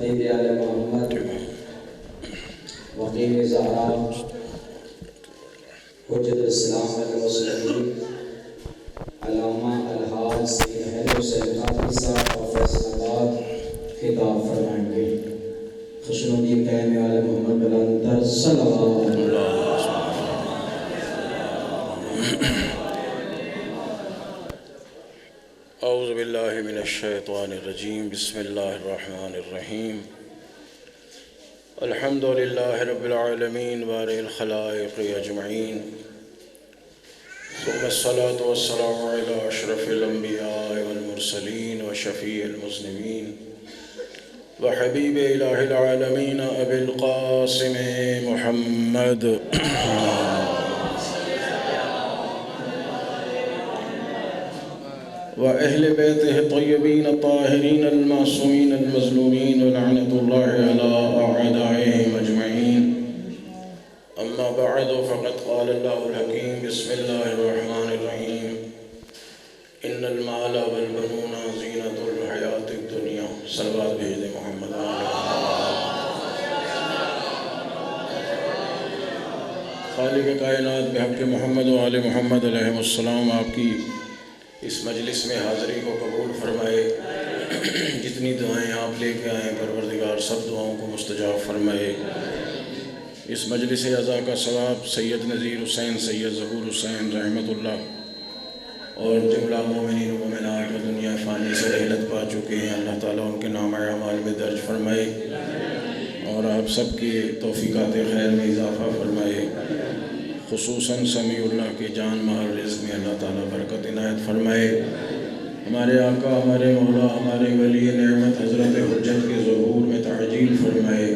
سید آل محمد وقیر زہرا حجت الاسلام المسلمین علامہ الحاج سید حیدر حسین خاتمی صاحب اور فیصل آباد خطاب فرمائیں گے۔ خوشنودی قائم آل محمد بلندر صلوات اللہ۔ اعوذ باللہ من الشیطان الرجیم، بسم اللہ الرحمن الرحیم۔ الحمد للہ رب العالمین بارئ الخلائق اجمعین، ثم الصلاة والسلام علی اشرف الانبیاء والمرسلین وشفیع المذنبین وحبیب الہ العالمین ابی القاسم محمد وأهل بيته الطيبين الطاهرين المعصومين المظلومين ولعنة الله على أعدائهم أجمعين. أما بعد فقد قال الله الحكيم، بسم الله الرحمن الرحيم: إن المال والبنون زينة الحياة الدنيا. صلوات بھیج دیں محمد خالق کائنات بحق محمد و آل محمد علیہ السلام آپ کی اس مجلس میں حاضری کو قبول فرمائے۔ جتنی دعائیں آپ لے کے آئیں پروردگار سب دعاؤں کو مستجاب فرمائے۔ اس مجلس عزا کا ثواب سید نذیر حسین، سید ظہور حسین رحمۃ اللہ اور جملہ مومنین و مومنات و دنیا فانی سے رحلت پا چکے ہیں، اللہ تعالیٰ ان کے نام اعمال میں درج فرمائے اور آپ سب کی توفیقات خیر میں اضافہ فرمائے۔ خصوصاً سمیع اللہ کے جان مال رزق میں اللہ تعالیٰ برکت عنایت فرمائے۔ ہمارے آقا، ہمارے مولا، ہمارے ولی نعمت حضرت حجت کے ظہور میں تعجیل فرمائے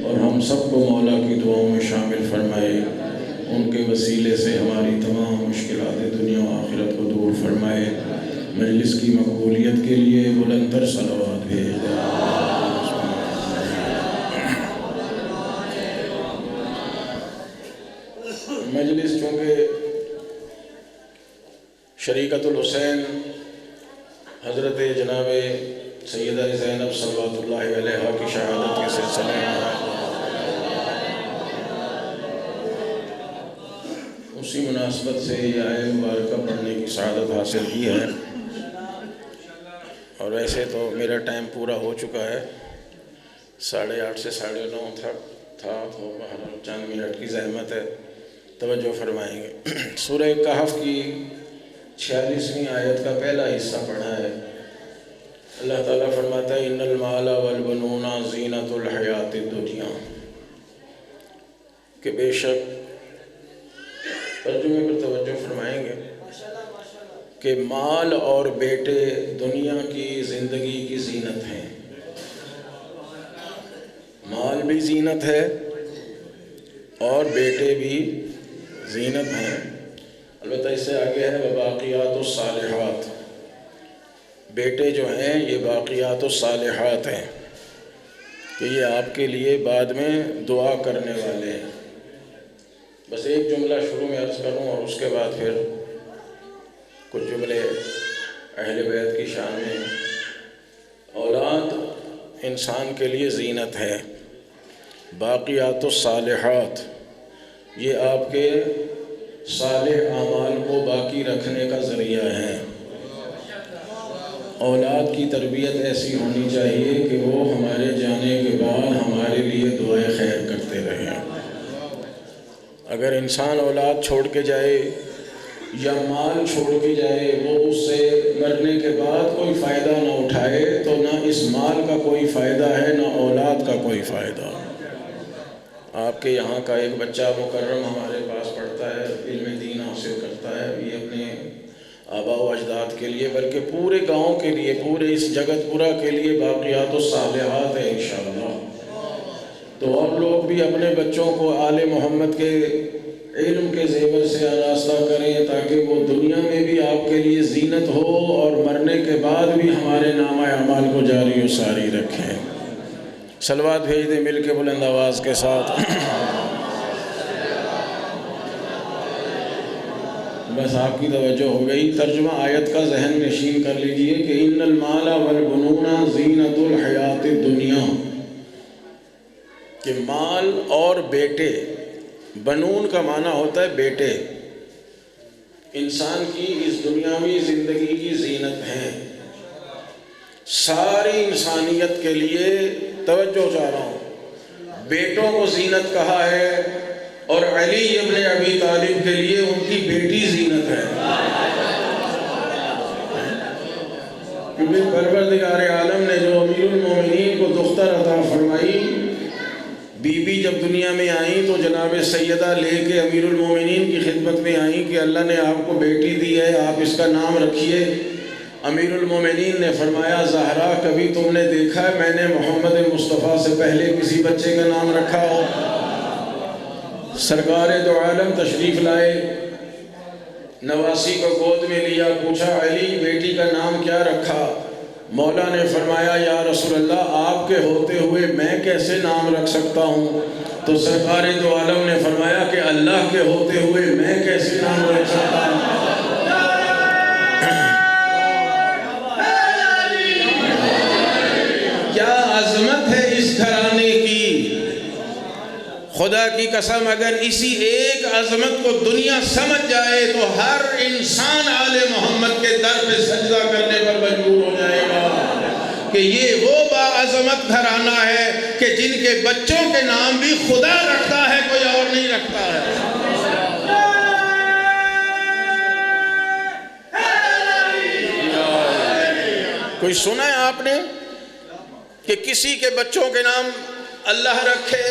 اور ہم سب کو مولا کی دعاؤں میں شامل فرمائے۔ ان کے وسیلے سے ہماری تمام مشکلات دنیا و آخرت کو دور فرمائے۔ مجلس کی مقبولیت کے لیے بلندر صلوات بھیج دیں۔ مجلس چونکہ شریکت الحسین حضرت جناب سیدہ زینب صلوات اللہ علیہا کی شہادت کے سلسلے میں اسی مناسبت سے یہ آیت مبارکہ پڑھنے کی سعادت حاصل کی ہے، اور ویسے تو میرا ٹائم پورا ہو چکا ہے، 8:30 سے 9:30 تھا تو چند منٹ کی زحمت ہے، توجہ فرمائیں گے۔ سورہ کہف کی 46ویں آیت کا پہلا حصہ پڑھا ہے۔ اللہ تعالیٰ فرماتا ہے: ان المال والبنون زینۃ الحیات الدنیا، کہ بے شک، ترجمے پر توجہ فرمائیں گے کہ مال اور بیٹے دنیا کی زندگی کی زینت ہیں۔ مال بھی زینت ہے اور بیٹے بھی زینت ہیں۔ البتہ اس سے آگے ہے وباقیات الصالحات، بیٹے جو ہیں یہ باقیات الصالحات ہیں کہ یہ آپ کے لیے بعد میں دعا کرنے والے ہیں۔ بس ایک جملہ شروع میں عرض کروں اور اس کے بعد پھر کچھ جملے اہل بیت کی شان میں۔ اولاد انسان کے لیے زینت ہے، باقیات الصالحات یہ آپ کے صالح اعمال کو باقی رکھنے کا ذریعہ ہے۔ اولاد کی تربیت ایسی ہونی چاہیے کہ وہ ہمارے جانے کے بعد ہمارے لیے دعائیں خیر کرتے رہیں۔ اگر انسان اولاد چھوڑ کے جائے یا مال چھوڑ کے جائے، وہ اس سے مرنے کے بعد کوئی فائدہ نہ اٹھائے تو نہ اس مال کا کوئی فائدہ ہے، نہ اولاد کا کوئی فائدہ۔ آپ کے یہاں کا ایک بچہ مکرم ہمارے پاس پڑھتا ہے، علم دین حاصل کرتا ہے، یہ اپنے آباء و اجداد کے لیے بلکہ پورے گاؤں کے لیے، پورے اس جگت پورا کے لیے باقیات الصالحات ہے انشاءاللہ۔ تو اور لوگ بھی اپنے بچوں کو آل محمد کے علم کے زیور سے آراستہ کریں تاکہ وہ دنیا میں بھی آپ کے لیے زینت ہو اور مرنے کے بعد بھی ہمارے نامہ اعمال کو جاری و ساری رکھیں۔ صلوات بھیج دیں مل کے بلند آواز کے ساتھ۔ بس آپ کی توجہ ہو گئی. ترجمہ آیت کا ذہن نشین کر لیجئے کہ ان المال والبنون زینت الحیات الدنیا، کہ مال اور بیٹے، بنون کا معنی ہوتا ہے بیٹے، انسان کی اس دنیاوی زندگی کی زینت ہیں. ساری انسانیت کے لیے توجہ چاہ رہا ہوں، بیٹوں کو زینت کہا ہے، اور علی ابن ابی طالب کے لیے ان کی بیٹی زینت ہے. کیونکہ پروردگار عالم نے جو امیر المومنین کو دختر عطا فرمائی، بی بی جب دنیا میں آئیں تو جناب سیدہ لے کے امیر المومنین کی خدمت میں آئیں کہ اللہ نے آپ کو بیٹی دی ہے، آپ اس کا نام رکھیے. امیر المومنین نے فرمایا زہرا کبھی تم نے دیکھا ہے میں نے محمد مصطفیٰ سے پہلے کسی بچے کا نام رکھا ہو؟ سرکار دو عالم تشریف لائے، نواسی کو گود میں لیا، پوچھا علی بیٹی کا نام کیا رکھا؟ مولا نے فرمایا یا رسول اللہ آپ کے ہوتے ہوئے میں کیسے نام رکھ سکتا ہوں؟ تو سرکار دو عالم نے فرمایا کہ اللہ کے ہوتے ہوئے میں کیسے نام رکھ سکتا ہوں؟ کیا عظمت ہے اس گھرانے کی! خدا کی قسم اگر اسی ایک عظمت کو دنیا سمجھ جائے تو ہر انسان آل محمد کے در پہ سجدہ کرنے پر مجبور ہو جائے گا کہ یہ وہ باعظمت گھرانہ ہے کہ جن کے بچوں کے نام بھی خدا رکھتا ہے، کوئی اور نہیں رکھتا ہے. کوئی سنا ہے آپ نے کہ کسی کے بچوں کے نام اللہ رکھے؟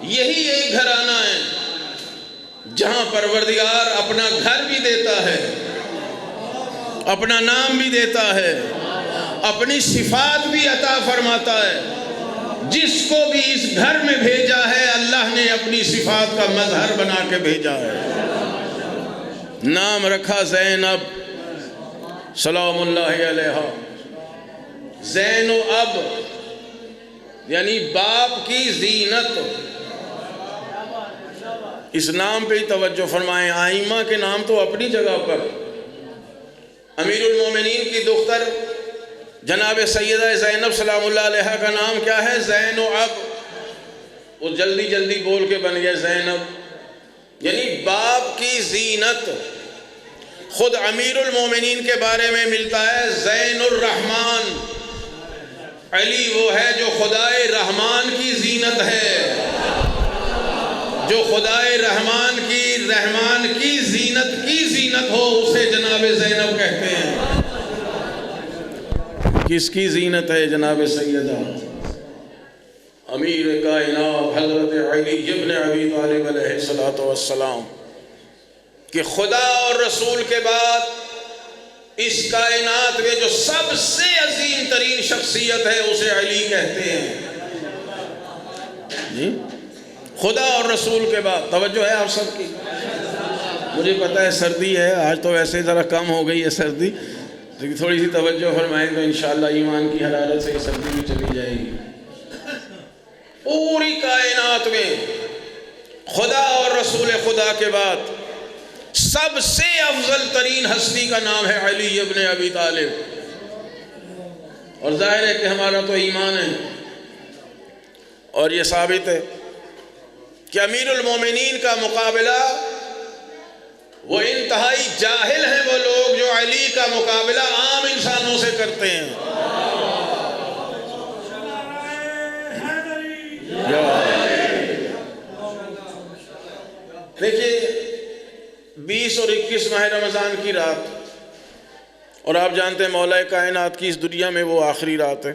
یہی ایک گھرانہ ہے جہاں پروردگار اپنا گھر بھی دیتا ہے، اپنا نام بھی دیتا ہے، اپنی صفات بھی عطا فرماتا ہے. جس کو بھی اس گھر میں بھیجا ہے اللہ نے اپنی صفات کا مظہر بنا کے بھیجا ہے. نام رکھا زینب سلام اللہ علیہا. زین و اب یعنی باپ کی زینت. اس نام پہ ہی توجہ فرمائیں. آئمہ کے نام تو اپنی جگہ پر. امیر المومنین کی دختر جناب سیدہ زینب سلام اللہ علیہ کا نام کیا ہے؟ زین و اب. وہ جلدی جلدی بول کے بن گئے زینب، یعنی باپ کی زینت. خود امیر المومنین کے بارے میں ملتا ہے زین الرحمن. علی وہ ہے جو خدائے رحمان کی زینت ہے، جو خدائے رحمان کی زینت ہو اسے جناب زینب کہتے ہیں. کس کی زینت ہے جناب سیدہ امیر کائنات حضرت علی ابن ابی طالب علیہ السلام، کہ خدا اور رسول کے بعد اس کائنات میں جو سب سے عظیم ترین شخصیت ہے اسے علی کہتے ہیں. جی خدا اور رسول کے بعد. توجہ ہے آپ سب کی؟ مجھے پتہ ہے سردی ہے آج، تو ویسے ذرا کم ہو گئی ہے سردی، لیکن تھوڑی سی توجہ فرمائیں تو انشاءاللہ ایمان کی حرارت سے یہ سردی بھی چلی جائے گی. پوری کائنات میں خدا اور رسول خدا کے بعد سب سے افضل ترین ہستی کا نام ہے علی ابن ابی طالب. اور ظاہر ہے کہ ہمارا تو ایمان ہے اور یہ ثابت ہے کہ امیر المومنین کا مقابلہ وہ انتہائی جاہل ہیں وہ لوگ جو علی کا مقابلہ عام انسانوں سے کرتے ہیں. دیکھیے 20 اور 21 ماہ رمضان کی رات، اور آپ جانتے ہیں مولا کائنات کی اس دنیا میں وہ آخری رات ہے.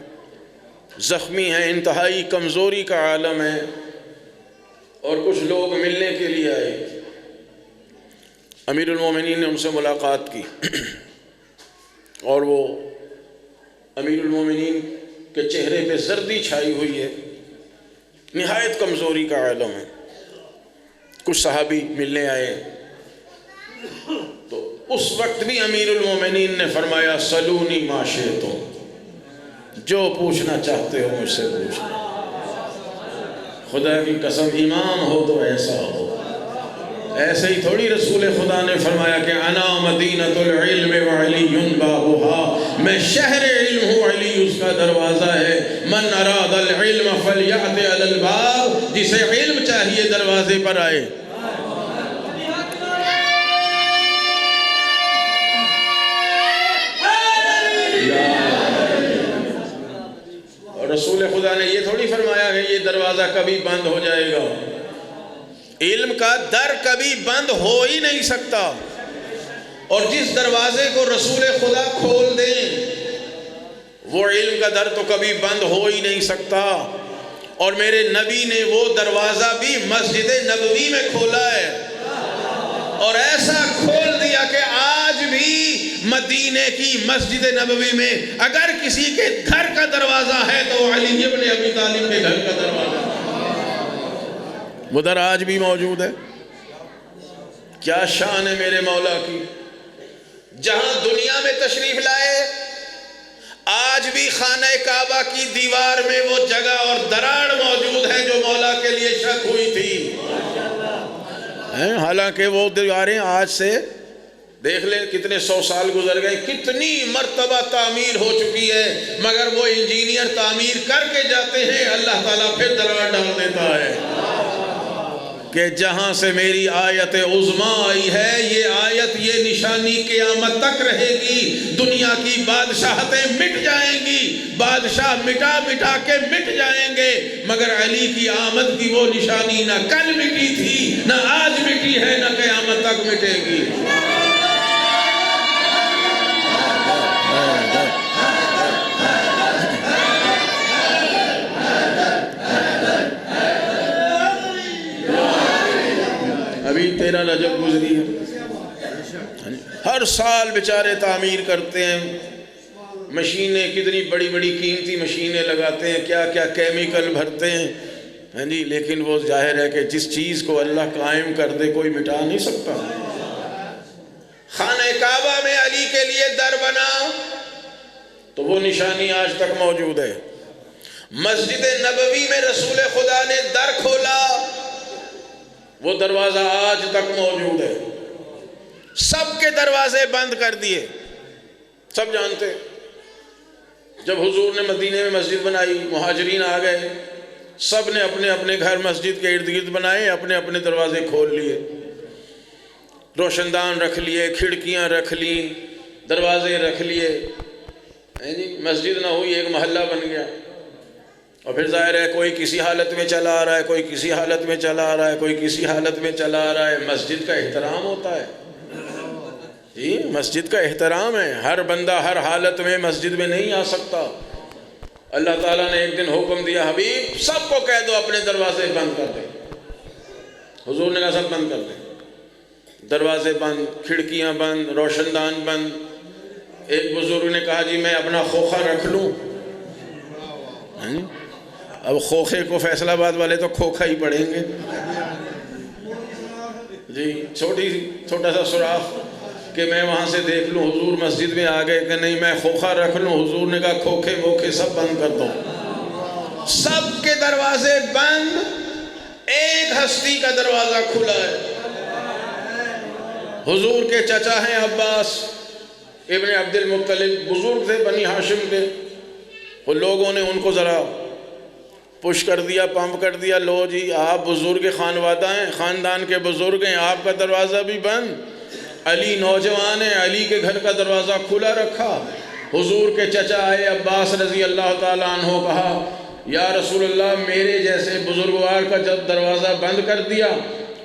زخمی ہیں، انتہائی کمزوری کا عالم ہے، اور کچھ لوگ ملنے کے لیے آئے. امیر المومنین نے ان سے ملاقات کی اور وہ امیر المومنین کے چہرے پہ زردی چھائی ہوئی ہے، نہایت کمزوری کا عالم ہے. کچھ صحابی ملنے آئے تو اس وقت بھی امیر المومنین نے فرمایا سلونی ما شئتم، جو پوچھنا چاہتے ہو مجھ سے پوچھنا. خدا کی قسم امام ہو تو ایسا ہو. ایسے ہی تھوڑی رسول خدا نے فرمایا کہ انا مدینۃ العلم وعلی بابها، میں شہر علم ہوں، علی اس کا دروازہ ہے۔ من اراد العلم فلیأت علی الباب، جسے علم چاہیے دروازے پر آئے۔ اور رسول خدا نے یہ تھوڑی فرمایا کہ یہ دروازہ کبھی بند ہو جائے گا۔ علم کا در کبھی بند ہو ہی نہیں سکتا، اور جس دروازے کو رسول خدا کھول دیں وہ علم کا در تو کبھی بند ہو ہی نہیں سکتا۔ اور میرے نبی نے وہ دروازہ بھی مسجد نبوی میں کھولا ہے، اور ایسا کھول دیا کہ آج بھی مدینے کی مسجد نبوی میں اگر کسی کے گھر کا دروازہ ہے تو وہ علی ابن ابی طالب کے گھر کا دروازہ ہے، وہ در آج بھی موجود ہے۔ کیا شان ہے میرے مولا کی! جہاں دنیا میں تشریف لائے، آج بھی خانہ کعبہ کی دیوار میں وہ جگہ اور دراڑ موجود ہے جو مولا کے لیے شک ہوئی تھی۔ حالانکہ وہ دیواریں آج سے دیکھ لیں کتنے 100 سال گزر گئے، کتنی مرتبہ تعمیر ہو چکی ہے، مگر وہ انجینئر تعمیر کر کے جاتے ہیں، اللہ تعالیٰ پھر دراڑ ڈال دیتا ہے کہ جہاں سے میری آیت عظمیٰ آئی ہے، یہ آیت، یہ نشانی قیامت تک رہے گی۔ دنیا کی بادشاہتیں مٹ جائیں گی، بادشاہ مٹا مٹا کے مٹ جائیں گے، مگر علی کی آمد کی وہ نشانی نہ کل مٹی تھی، نہ آج مٹی ہے، نہ قیامت تک مٹے گی۔ ابھی 13 رجب گزری ہے، ہر سال بیچارے تعمیر کرتے ہیں، مشینیں کتنی بڑی بڑی قیمتی مشینیں لگاتے ہیں، کیا کیا کیمیکل بھرتے ہیں، جی، لیکن وہ ظاہر ہے کہ جس چیز کو اللہ قائم کر دے کوئی مٹا نہیں سکتا۔ خانہ کعبہ میں علی کے لیے در بنا تو وہ نشانی آج تک موجود ہے۔ مسجد نبوی میں رسول خدا نے در کھولا، وہ دروازہ آج تک موجود ہے۔ سب کے دروازے بند کر دیے، سب جانتے ہیں جب حضور نے مدینے میں مسجد بنائی، مہاجرین آ گئے، سب نے اپنے اپنے گھر مسجد کے ارد گرد بنائے، اپنے اپنے دروازے کھول لیے، روشن دان رکھ لیے، کھڑکیاں رکھ لی، دروازے رکھ لیے، مسجد نہ ہوئی ایک محلہ بن گیا۔ اور پھر ظاہر ہے کوئی کسی حالت میں چلا آ رہا ہے، کوئی کسی حالت میں چلا آ رہا ہے، کوئی کسی حالت میں چلا آ رہا ہے۔ مسجد کا احترام ہوتا ہے، جی، مسجد کا احترام ہے۔ ہر بندہ ہر حالت میں مسجد میں نہیں آ سکتا۔ اللہ تعالیٰ نے ایک دن حکم دیا، حبیب سب کو کہہ دو اپنے دروازے بند کر دیں۔ حضور نے کہا سب بند کر دیں، دروازے بند، کھڑکیاں بند، روشن دان بند۔ ایک بزرگ نے کہا جی میں اپنا خوخہ رکھ لوں؟ اب خوخے کو فیصل آباد والے تو کھوکھا ہی پڑھیں گے، جی، چھوٹا سا سوراخ کہ میں وہاں سے دیکھ لوں حضور مسجد میں آ گئے کہ نہیں، میں خوخہ رکھ لوں؟ حضور نے کہا کھوکھے ووکھے سب بند کر دو۔ سب کے دروازے بند، ایک ہستی کا دروازہ کھلا ہے۔ حضور کے چچا ہیں عباس ابن عبد المطلب، بزرگ تھے بنی ہاشم کے، وہ لوگوں نے ان کو ذرا پش کر دیا، پمپ کر دیا، لو جی آپ بزرگ خانوادہ ہیں، خاندان کے بزرگ ہیں، آپ کا دروازہ بھی بند۔ علی نوجوان ہے، علی کے گھر کا دروازہ کھلا رکھا۔ حضور کے چچا آئے عباس رضی اللہ تعالیٰ عنہ، کہا یا رسول اللہ میرے جیسے بزرگوار کا جب دروازہ بند کر دیا،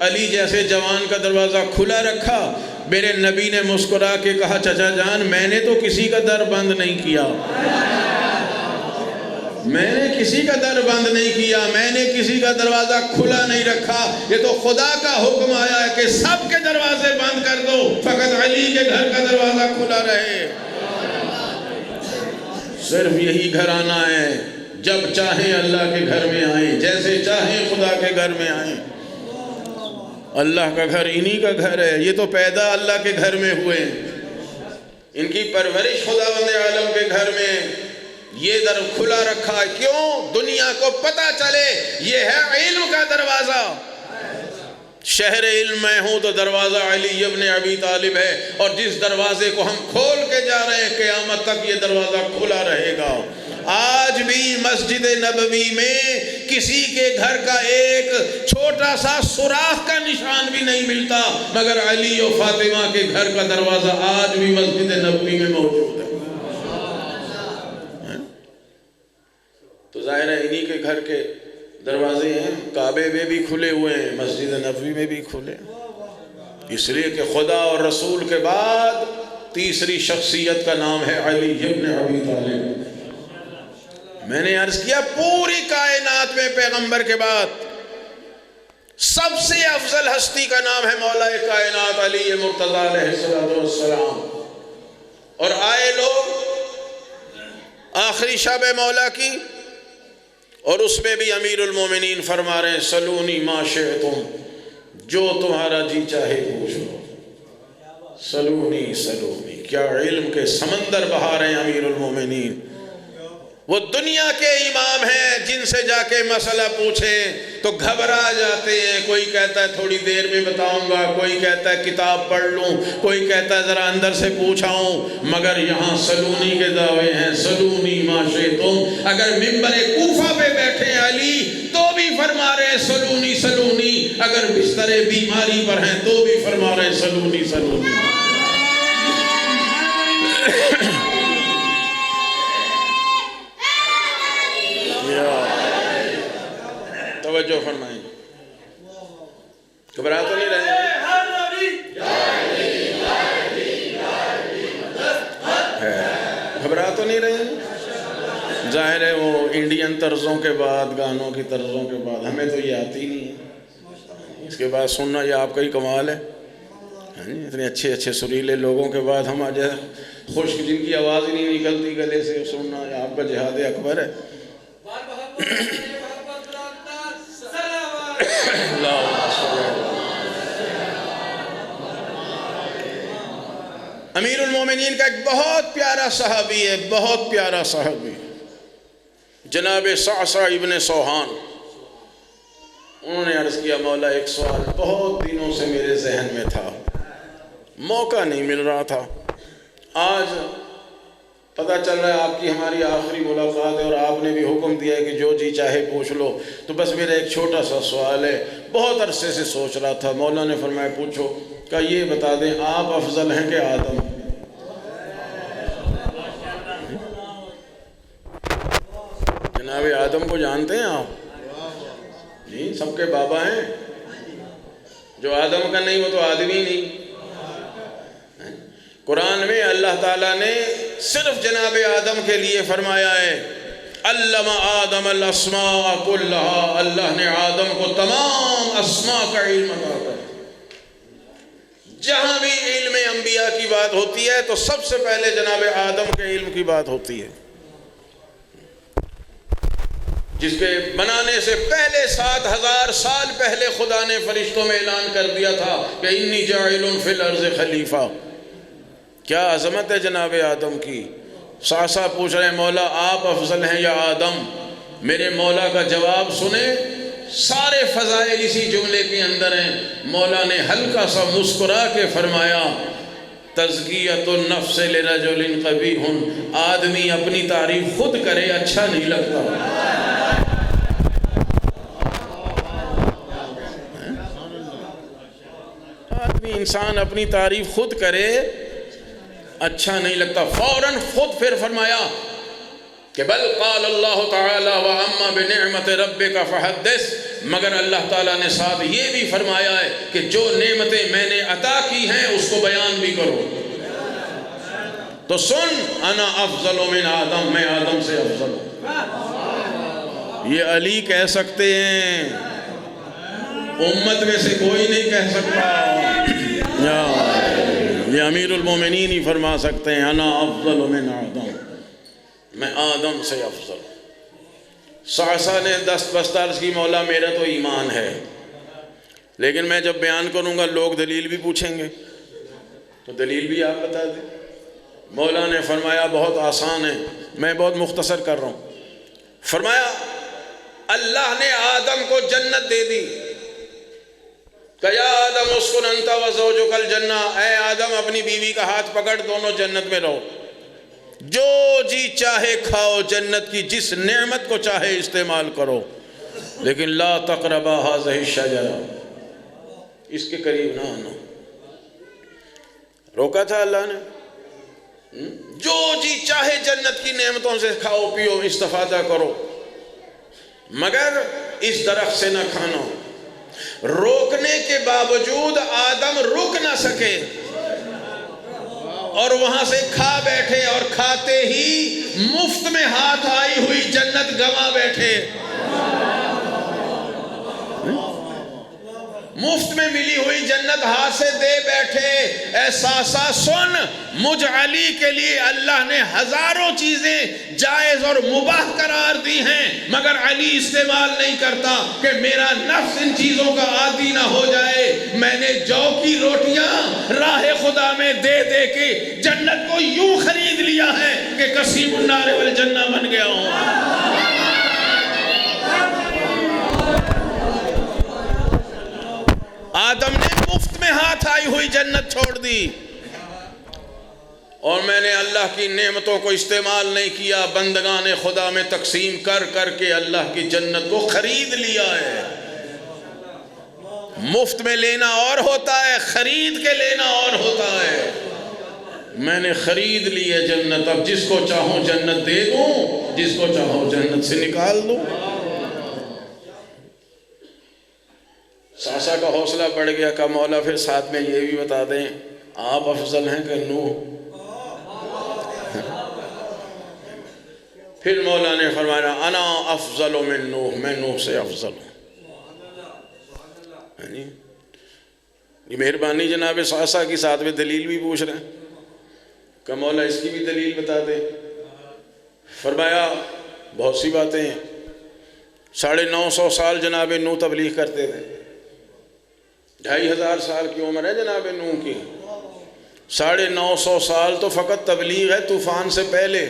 علی جیسے جوان کا دروازہ کھلا رکھا۔ میرے نبی نے مسکرا کے کہا چچا جان میں نے تو کسی کا در بند نہیں کیا، میں نے کسی کا در بند نہیں کیا، میں نے کسی کا دروازہ کھلا نہیں رکھا، یہ تو خدا کا حکم آیا ہے کہ سب کے دروازے بند کر دو، فقط علی کے گھر کا دروازہ کھلا رہے۔ صرف یہی گھرانہ ہے، جب چاہیں اللہ کے گھر میں آئیں، جیسے چاہیں خدا کے گھر میں آئیں۔ اللہ کا گھر انہی کا گھر ہے، یہ تو پیدا اللہ کے گھر میں ہوئے ہیں، ان کی پرورش خداوند عالم کے گھر میں، یہ در کھلا رکھا ہے۔ کیوں؟ دنیا کو پتہ چلے یہ ہے علم کا دروازہ۔ شہر علم میں ہوں تو دروازہ علی ابن ابی طالب ہے، اور جس دروازے کو ہم کھول کے جا رہے ہیں قیامت تک یہ دروازہ کھلا رہے گا۔ آج بھی مسجد نبوی میں کسی کے گھر کا ایک چھوٹا سا سوراخ کا نشان بھی نہیں ملتا، مگر علی و فاطمہ کے گھر کا دروازہ آج بھی مسجد نبوی میں موجود ہے۔ تو ظاہر ہے انہی کے گھر کے دروازے ہیں، کعبے میں بھی کھلے ہوئے ہیں، مسجد نبوی میں بھی کھلے، اس لیے کہ خدا اور رسول کے بعد تیسری شخصیت کا نام ہے علی ابن ابی طالب۔ میں نے عرض کیا پوری کائنات میں پیغمبر کے بعد سب سے افضل ہستی کا نام ہے مولا کائنات علی مرتضیٰ علیہ السلام، اور آئے لوگ آخری شب مولا کی، اور اس میں بھی امیر المومنین فرما رہے ہیں سلونی ما شئتم، جو تمہارا جی چاہے پوچھ لو، سلونی سلونی، کیا علم کے سمندر بہا رہے ہیں امیر المومنین۔ وہ دنیا کے امام ہیں، جن سے جا کے مسئلہ پوچھیں تو گھبرا جاتے ہیں، کوئی کہتا ہے تھوڑی دیر میں بتاؤں گا، کوئی کہتا ہے کتاب پڑھ لوں، کوئی کہتا ہے ذرا اندر سے پوچھاؤں، مگر یہاں سلونی کے دعوے ہیں، سلونی ما شئتم۔ اگر ممبر کوفہ پہ بیٹھے علی تو بھی فرما رہے ہیں سلونی سلونی، اگر بستر بیماری پر ہیں تو بھی فرما رہے ہیں سلونی سلونی۔ توجہ فرمائیں، گھبرا تو نہیں رہے ہیں؟ گھبرا تو نہیں رہے ہیں؟ ظاہر ہے وہ انڈین طرزوں کے بعد، گانوں کی طرزوں کے بعد ہمیں تو یہ آتی نہیں ہے، اس کے بعد سننا یہ آپ کا ہی کمال ہے۔ اتنے اچھے اچھے سریلے لوگوں کے بعد ہم آج خشک جن کی آواز ہی نہیں نکلتی گلے سے، سننا یہ آپ کا جہاد اکبر ہے۔ امیر المومنین کا ایک بہت پیارا صحابی ہے، بہت پیارا صحابی، جناب صعصع ابن صوحان۔ انہوں نے عرض کیا مولا ایک سوال بہت دنوں سے میرے ذہن میں تھا، موقع نہیں مل رہا تھا، آج پتہ چل رہا ہے آپ کی ہماری آخری ملاقات ہے اور آپ نے بھی حکم دیا ہے کہ جو جی چاہے پوچھ لو، تو بس میرا ایک چھوٹا سا سوال ہے، بہت عرصے سے سوچ رہا تھا۔ مولا نے فرمایا پوچھو۔ کہ یہ بتا دیں آپ افضل ہیں کہ آدم؟ جناب آدم کو جانتے ہیں آپ؟ جی، سب کے بابا ہیں، جو آدم کا نہیں وہ تو آدمی نہیں۔ قرآن میں اللہ تعالیٰ نے صرف جناب آدم کے لیے فرمایا ہے علم آدم الاسماء کلہا، اللہ نے آدم کو تمام اسماء کا علم عطا کیا۔ جہاں بھی علم انبیاء کی بات ہوتی ہے تو سب سے پہلے جناب آدم کے علم کی بات ہوتی ہے، جس کے بنانے سے پہلے 7000 سال پہلے خدا نے فرشتوں میں اعلان کر دیا تھا کہ انی جاعل فی الارض خلیفہ۔ کیا عظمت ہے جناب آدم کی۔ صعصع پوچھ رہے ہیں مولا آپ افضل ہیں یا آدم؟ میرے مولا کا جواب سنیں، سارے فضائل اسی جملے کے اندر ہیں۔ مولا نے ہلکا سا مسکرا کے فرمایا تزکیۃ النفس لرجل قبیح، آدمی اپنی تعریف خود کرے اچھا نہیں لگتا۔ آدمی انسان اپنی تعریف خود کرے اچھا نہیں لگتا۔ فوراً خود پھر فرمایا کہ بل قال اللہ تعالی وَأَمَّا بِنِعْمَةِ رَبِّكَ فَحَدِّثْ، مگر اللہ تعالیٰ نے ساتھ یہ بھی فرمایا ہے کہ جو نعمتیں میں نے عطا کی ہیں اس کو بیان بھی کرو۔ تو سن، انا افضل من آدم، میں آدم سے افضل ہوں۔ یہ علی کہہ سکتے ہیں، امت میں سے کوئی نہیں کہہ سکتا۔ یہ امیر المومنین ہی فرما سکتے ہیں انا افضل من آدم، میں آدم سے افضل۔ صعصع نے دست بست عرض کی مولا میرا تو ایمان ہے، لیکن میں جب بیان کروں گا لوگ دلیل بھی پوچھیں گے، تو دلیل بھی آپ بتا دیں۔ مولا نے فرمایا بہت آسان ہے، میں بہت مختصر کر رہا ہوں۔ فرمایا اللہ نے آدم کو جنت دے دی، کہ یا آدم اسکن انت و زوجک الجنہ، اے آدم اپنی بیوی کا ہاتھ پکڑ، دونوں جنت میں رہو، جو جی چاہے کھاؤ، جنت کی جس نعمت کو چاہے استعمال کرو، لیکن لا تقربا هذه الشجرہ، اس کے قریب نہ آنا۔ روکا تھا اللہ نے، جو جی چاہے جنت کی نعمتوں سے کھاؤ پیو استفادہ کرو، مگر اس درخت سے نہ کھانا۔ روکنے کے باوجود آدم رک نہ سکے اور وہاں سے کھا بیٹھے، اور کھاتے ہی مفت میں ہاتھ آئی ہوئی جنت گوا بیٹھے، مفت میں ملی ہوئی جنت ہاتھ سے دے بیٹھے۔ اے ساسا سن، مجھ علی کے لیے اللہ نے ہزاروں چیزیں جائز اور مباح قرار دی ہیں، مگر علی استعمال نہیں کرتا کہ میرا نفس ان چیزوں کا عادی نہ ہو جائے۔ میں نے جو کی روٹیاں راہ خدا میں دے دے کے جنت کو یوں خرید لیا ہے کہ قسیم النار والجنہ بن گیا ہوں۔ آدم نے مفت میں ہاتھ آئی ہوئی جنت چھوڑ دی، اور میں نے اللہ کی نعمتوں کو استعمال نہیں کیا، بندگان خدا میں تقسیم کر کر کے اللہ کی جنت کو خرید لیا ہے۔ مفت میں لینا اور ہوتا ہے، خرید کے لینا اور ہوتا ہے۔ میں نے خرید لی ہے جنت، اب جس کو چاہوں جنت دے دوں، جس کو چاہوں جنت سے نکال دوں۔ ساسا کا حوصلہ بڑھ گیا کہ مولا پھر ساتھ میں یہ بھی بتا دیں آپ افضل ہیں کہ نوح؟ پھر مولا نے فرمایا انا افضل من نوح، میں نوح سے افضل ہوں۔ یہ مہربانی جناب ساسا کی ساتھ میں دلیل بھی پوچھ رہے ہیں کہ مولا اس کی بھی دلیل بتا دیں۔ فرمایا بہت سی باتیں ہیں۔ 950 سال جناب نوح تبلیغ کرتے تھے، 2500 سال کی عمر ہے جناب نوح کی، 950 سال تو فقط تبلیغ ہے۔ طوفان سے پہلے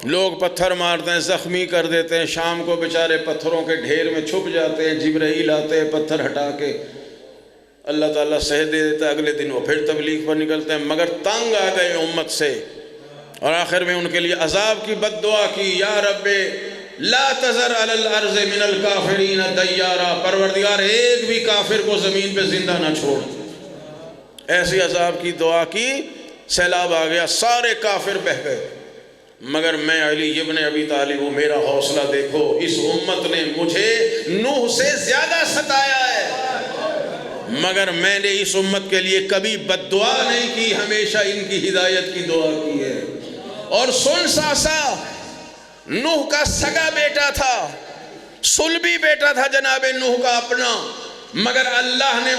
لوگ پتھر مارتے ہیں، زخمی کر دیتے ہیں، شام کو بیچارے پتھروں کے ڈھیر میں چھپ جاتے ہیں، جبرائیل آتے ہیں پتھر ہٹا کے، اللہ تعالیٰ صحت دے دیتا ہے، اگلے دن وہ پھر تبلیغ پر نکلتے ہیں، مگر تنگ آ گئے امت سے، اور آخر میں ان کے لیے عذاب کی بد دعا کی، یا رب لا تذر علی الارض من الکافرین دیارا، پروردگار ایک بھی کافر کو زمین پہ زندہ نہ چھوڑ۔ ایسی عذاب کی دعا کی، سیلاب آ گیا، سارے کافر بہہ گئے، مگر میں علی ابن ابی طالب ہوں، میرا حوصلہ دیکھو، اس امت نے مجھے نوح سے زیادہ ستایا ہے، مگر میں نے اس امت کے لیے کبھی بد دعا نہیں کی، ہمیشہ ان کی ہدایت کی دعا کی ہے۔ اور سن ساسا، نوح کا سگا بیٹا تھا، صلبی بیٹا تھا جناب نوح کا اپنا، مگر اللہ نے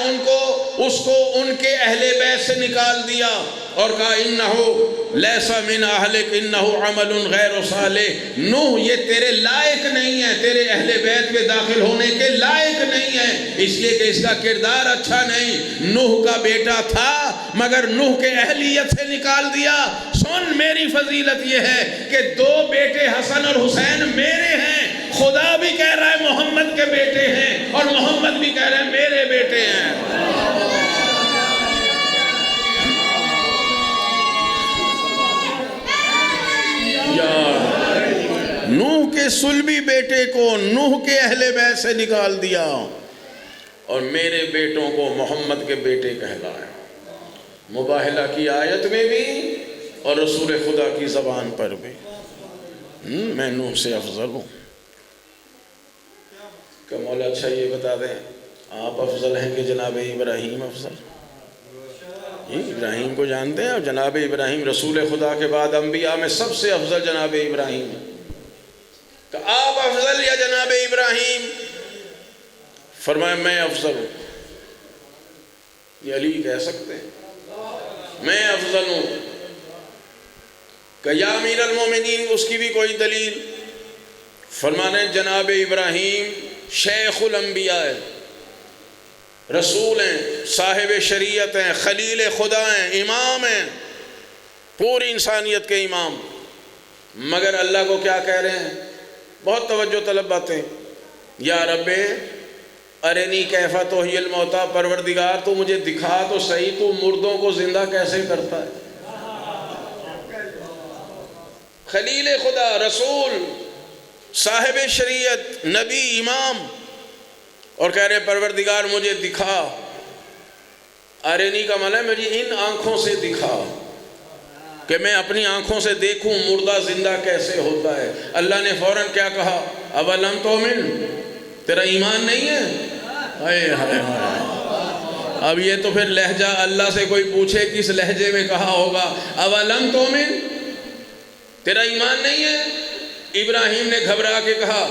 اس کو ان کے اہل بیت سے نکال دیا اور کہا انہو لیس من اہلک انہو عمل غیر صالح، نوح یہ تیرے لائق نہیں ہے، تیرے اہل بیت میں داخل ہونے کے لائق نہیں ہے، اس لیے کہ اس کا کردار اچھا نہیں۔ نوح کا بیٹا تھا مگر نوح کے اہلیت سے نکال دیا۔ سن، میری فضیلت یہ ہے کہ 2 بیٹے حسن اور حسین میرے ہیں، خدا بھی کہہ رہا ہے محمد کے بیٹے ہیں، اور محمد بھی کہہ رہے ہیں میرے بیٹے ہیں۔ نوح کے صلبی بیٹے کو نوح کے اہل بیت سے نکال دیا، اور میرے بیٹوں کو محمد کے بیٹے کہلایا، مباہلہ کی آیت میں بھی اور رسول خدا کی زبان پر بھی۔ میں نوح سے افضل ہوں۔ کہ مولا اچھا یہ بتا دیں آپ افضل ہیں کہ جناب ابراہیم افضل؟ ابراہیم کو جانتے ہیں، اور جناب ابراہیم رسول خدا کے بعد انبیاء میں سب سے افضل جناب ابراہیم ہے۔ کہ آپ افضل یا جناب ابراہیم؟ فرمایا میں افضل ہوں۔ یہ علی کہہ سکتے ہیں میں افضل ہوں؟ کہ یا امیر المومنین، اس کی بھی کوئی دلیل؟ فرمانے جناب ابراہیم شیخ الانبیاء ہے، رسول ہیں، صاحب شریعت ہیں، خلیل خدا ہیں، امام ہیں، پوری انسانیت کے امام، مگر اللہ کو کیا کہہ رہے ہیں؟ بہت توجہ طلب باتیں، یا رب ارنی کیفا تحیی الموتا، پروردگار تو مجھے دکھا تو صحیح تو مردوں کو زندہ کیسے کرتا ہے۔ خلیل خدا، رسول، صاحب شریعت، نبی، امام، اور کہہ رہے پروردگار مجھے دکھا۔ ارنی کا معنی ہے مجھے ان آنکھوں سے دکھا کہ میں اپنی آنکھوں سے دیکھوں مردہ زندہ کیسے ہوتا ہے۔ اللہ نے فوراً کیا کہا؟ اولم تؤمن، تیرا ایمان نہیں ہے؟ ہائے ہائے ہائے، اب یہ تو پھر لہجہ اللہ سے کوئی پوچھے کس لہجے میں کہا ہوگا، اولم تؤمن، تیرا ایمان نہیں ہے؟ ابراہیم نے گھبرا کے کہا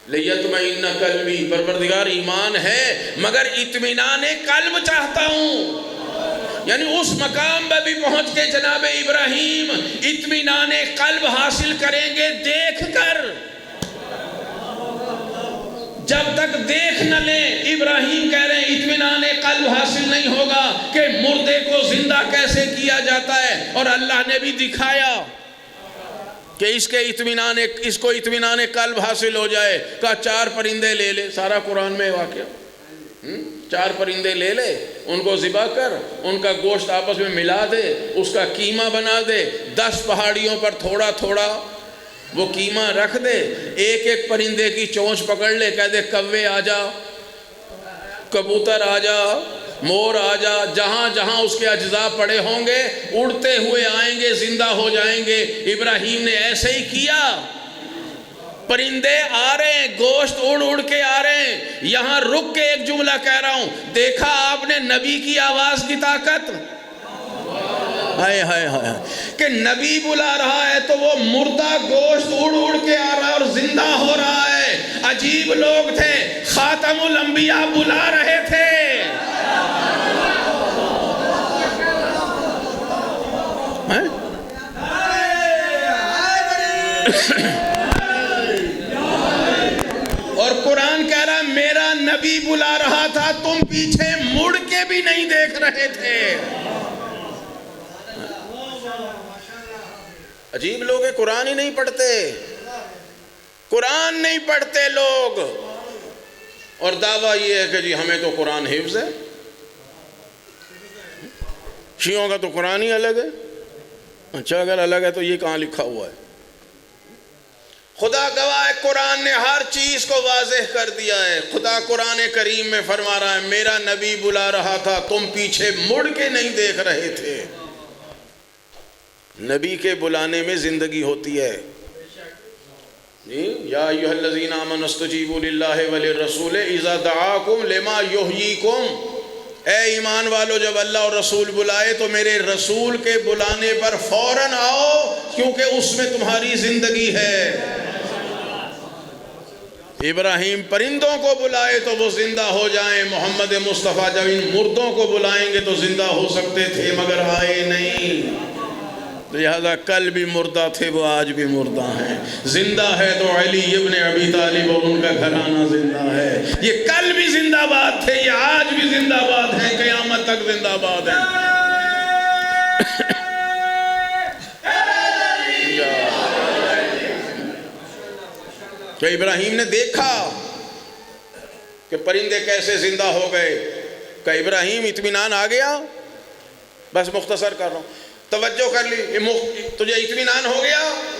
لیطمئن قلبی، پروردگار ایمان ہے مگر اطمینان قلب چاہتا ہوں۔ یعنی اس مقام پر بھی پہنچ کے جناب ابراہیم اطمینان قلب حاصل کریں گے دیکھ کر۔ جب تک دیکھ نہ لیں، ابراہیم کہہ رہے ہیں اطمینان قلب حاصل نہیں ہوگا کہ مردے کو زندہ کیسے کیا جاتا ہے۔ اور اللہ نے بھی دکھایا کہ اس کو اطمینان قلب حاصل ہو جائے۔ کہا 4 پرندے لے لے، سارا قرآن میں واقعہ، 4 پرندے لے لے، ان کو ذبح کر، ان کا گوشت آپس میں ملا دے، اس کا قیمہ بنا دے، 10 پہاڑیوں پر تھوڑا تھوڑا وہ قیمہ رکھ دے، ایک ایک پرندے کی چونچ پکڑ لے، کہہ دے کوے آ جا، کبوتر آ جا، مور آ جا، جہاں جہاں اس کے اجزاء پڑے ہوں گے اڑتے ہوئے آئیں گے، زندہ ہو جائیں گے۔ ابراہیم نے ایسے ہی کیا، پرندے آ رہے ہیں، گوشت اڑ اڑ کے آ رہے ہیں۔ یہاں رک کے ایک جملہ کہہ رہا ہوں، دیکھا آپ نے نبی کی آواز کی طاقت؟ ہائے ہائے ہائے، کہ نبی بلا رہا ہے تو وہ مردہ گوشت اڑ اڑ کے آ رہا ہے اور زندہ ہو رہا ہے۔ عجیب لوگ تھے، خاتم الانبیاء بلا رہے تھے۔ اور قرآن کہہ رہا میرا نبی بلا رہا تھا، تم پیچھے مڑ کے بھی نہیں دیکھ رہے تھے۔ عجیب لوگ ہیں، قرآن ہی نہیں پڑھتے، قرآن نہیں پڑھتے لوگ، اور دعویٰ یہ ہے کہ جی ہمیں تو قرآن حفظ ہے۔ شیعوں کا تو قرآن ہی الگ ہے۔ اچھا اگر الگ ہے تو یہ کہاں لکھا ہوا ہے؟ خدا گواہ ہے، قرآن نے ہر چیز کو واضح کر دیا ہے۔ خدا قرآن کریم میں فرما رہا ہے میرا نبی بلا رہا تھا، تم پیچھے مڑ کے نہیں دیکھ رہے تھے۔ نبی کے بلانے میں زندگی ہوتی ہے۔ یا ایھا الذین آمنوا استجیبوا للہ وللرسول اذا دعاکم لما یحییکم، اے ایمان والو جب اللہ اور رسول بلائے تو میرے رسول کے بلانے پر فوراً آؤ، کیونکہ اس میں تمہاری زندگی ہے۔ ابراہیم پرندوں کو بلائے تو وہ زندہ ہو جائیں، محمد مصطفیٰ جب ان مردوں کو بلائیں گے تو زندہ ہو سکتے تھے مگر آئے نہیں۔ لہذا کل بھی مردہ تھے، وہ آج بھی مردہ ہیں۔ زندہ ہے تو علی ابن ابی طالب اور ان کا گھرانہ زندہ ہے۔ یہ کل بھی زندہ باد تھے، یہ آج بھی زندہ باد ہیں، قیامت تک زندہ باد ہیں۔ کہ ابراہیم نے دیکھا کہ پرندے کیسے زندہ ہو گئے، کہ ابراہیم اطمینان آ گیا۔ بس مختصر کر رہا ہوں، توجہ کر لی، تجھے اطمینان ہو گیا؟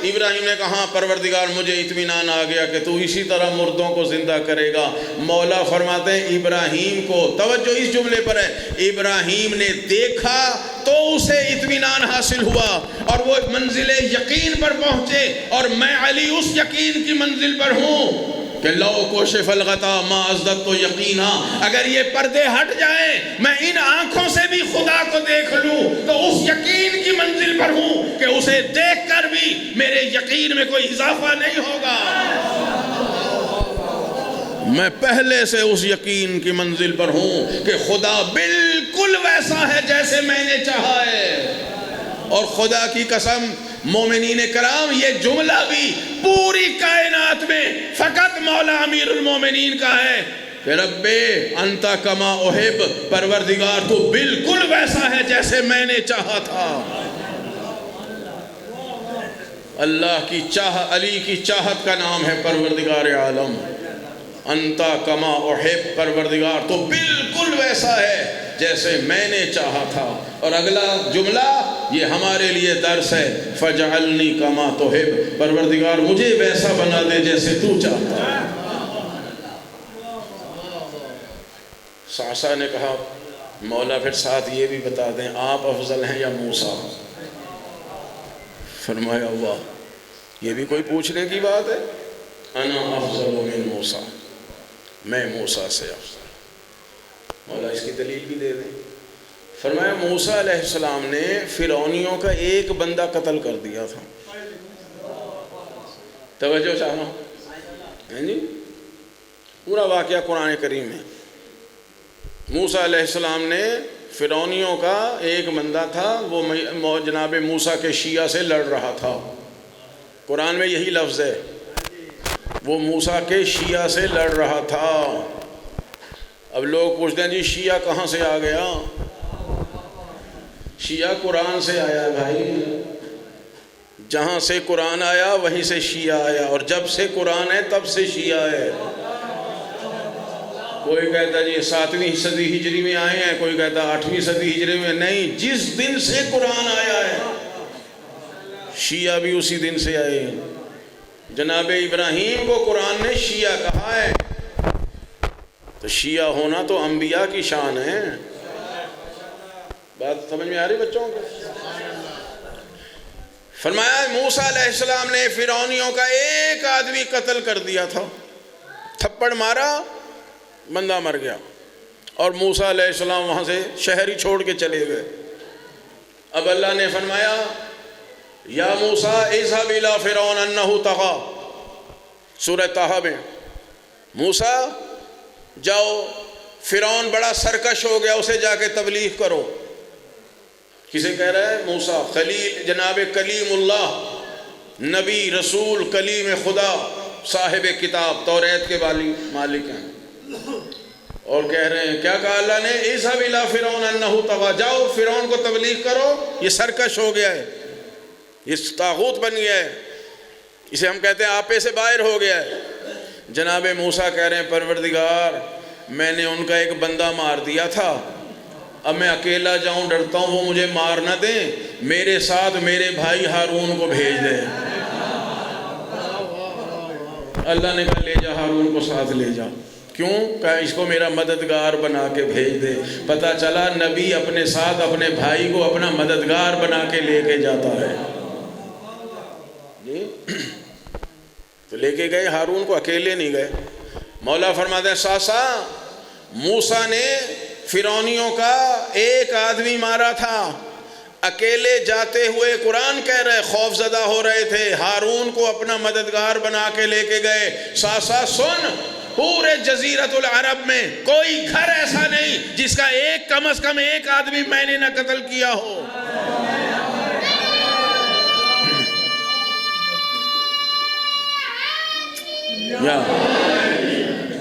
ابراہیم نے کہا پروردگار مجھے اطمینان آ گیا کہ تو اسی طرح مردوں کو زندہ کرے گا۔ مولا فرماتے ہیں ابراہیم کو، توجہ اس جملے پر ہے، ابراہیم نے دیکھا تو اسے اطمینان حاصل ہوا اور وہ منزل یقین پر پہنچے، اور میں علی اس یقین کی منزل پر ہوں کہ لو کشف الغطا ما ازددت یقینا، اگر یہ پردے ہٹ جائیں میں ان آنکھوں سے بھی خدا کو دیکھ لوں تو اس یقین کی منزل پر ہوں کہ اسے دیکھ کر بھی میرے یقین میں کوئی اضافہ نہیں ہوگا۔ میں پہلے سے اس یقین کی منزل پر ہوں کہ خدا بالکل ویسا ہے جیسے میں نے چاہا ہے۔ اور خدا کی قسم مومنین کرام، یہ جملہ بھی پوری کائنات میں فقط مولا امیر المومنین کا ہے کہ رب انت کما احب، پروردگار تو بالکل ویسا ہے جیسے میں نے چاہا تھا۔ اللہ کی چاہ، علی کی چاہت کا نام ہے پروردگار عالم۔ انتا کما احب، پروردگار تو بالکل ویسا ہے جیسے میں نے چاہا تھا. اور اگلا جملہ یہ ہمارے لیے درس ہے، فجعلنی کما تحب، پروردگار مجھے ویسا بنا دے جیسے تو چاہتا ہے. صعصع نے کہا مولا پھر ساتھ یہ بھی بتا دیں آپ افضل ہیں یا موسیٰ؟ فرمایا اللہ یہ بھی کوئی پوچھنے کی بات ہے؟ انا افضل من موسیٰ، میں موسیٰ سے افضل. مولا اس کی دلیل بھی دے دیں. فرمایا موسیٰ علیہ السلام نے فرعونیوں کا ایک بندہ قتل کر دیا تھا. توجہ چاہنا ہے جی، پورا واقعہ قرآن کریم میں. موسیٰ علیہ السلام نے فرعونیوں کا ایک بندہ تھا، وہ جناب موسیٰ کے شیعہ سے لڑ رہا تھا. قرآن میں یہی لفظ ہے، وہ موسیٰ کے شیعہ سے لڑ رہا تھا. اب لوگ پوچھتے ہیں جی شیعہ کہاں سے آ گیا؟ شیعہ قرآن سے آیا بھائی، جہاں سے قرآن آیا وہیں سے شیعہ آیا، اور جب سے قرآن ہے تب سے شیعہ ہے. کوئی کہتا جی 7ویں صدی ہجری میں آئے ہیں، کوئی کہتا 8ویں صدی ہجری میں. نہیں، جس دن سے قرآن آیا ہے شیعہ بھی اسی دن سے آئے ہیں. جناب ابراہیم کو قرآن نے شیعہ کہا ہے، تو شیعہ ہونا تو انبیاء کی شان ہے. بات سمجھ میں آ رہی بچوں کو؟ فرمایا موسیٰ علیہ السلام نے فرعونیوں کا ایک آدمی قتل کر دیا تھا، تھپڑ مارا بندہ مر گیا، اور موسیٰ علیہ السلام وہاں سے شہر ہی چھوڑ کے چلے گئے. اب اللہ نے فرمایا یا موسیٰ اذهب الى فرعون انه طغى، سورہ طٰہٰ میں موسیٰ جاؤ فرعون بڑا سرکش ہو گیا، اسے جا کے تبلیغ کرو. کسے کہہ رہا ہے؟ موسیٰ، خلیل جناب کلیم اللہ، نبی رسول کلیم خدا، صاحب کتاب توریت کے مالک ہیں. اور کہہ رہے ہیں کیا کہا اللہ نے؟ اذهب الى فرعون انه طغى، جاؤ فرعون کو تبلیغ کرو، یہ سرکش ہو گیا ہے، یہ طاغوت بن گیا ہے، اسے ہم کہتے ہیں آپے سے باہر ہو گیا ہے. جناب موسیٰ کہہ رہے ہیں پروردگار میں نے ان کا ایک بندہ مار دیا تھا، اب میں اکیلا جاؤں ڈرتا ہوں وہ مجھے مار نہ دیں، میرے ساتھ میرے بھائی ہارون کو بھیج دیں. اللہ نے کہا لے جا ہارون کو ساتھ لے جا. کیوں؟ کہا اس کو میرا مددگار بنا کے بھیج دے. پتہ چلا نبی اپنے ساتھ اپنے بھائی کو اپنا مددگار بنا کے لے کے جاتا ہے. جی تو لے کے گئے ہارون کو، اکیلے نہیں گئے. مولا فرماتے ہیں ساسا موسیٰ نے فرعونیوں کا ایک آدمی مارا تھا، اکیلے جاتے ہوئے قرآن کہہ رہے خوف زدہ ہو رہے تھے، ہارون کو اپنا مددگار بنا کے لے کے گئے. ساسا سن، پورے جزیرت العرب میں کوئی گھر ایسا نہیں جس کا کم از کم ایک آدمی میں نے نہ قتل کیا ہو.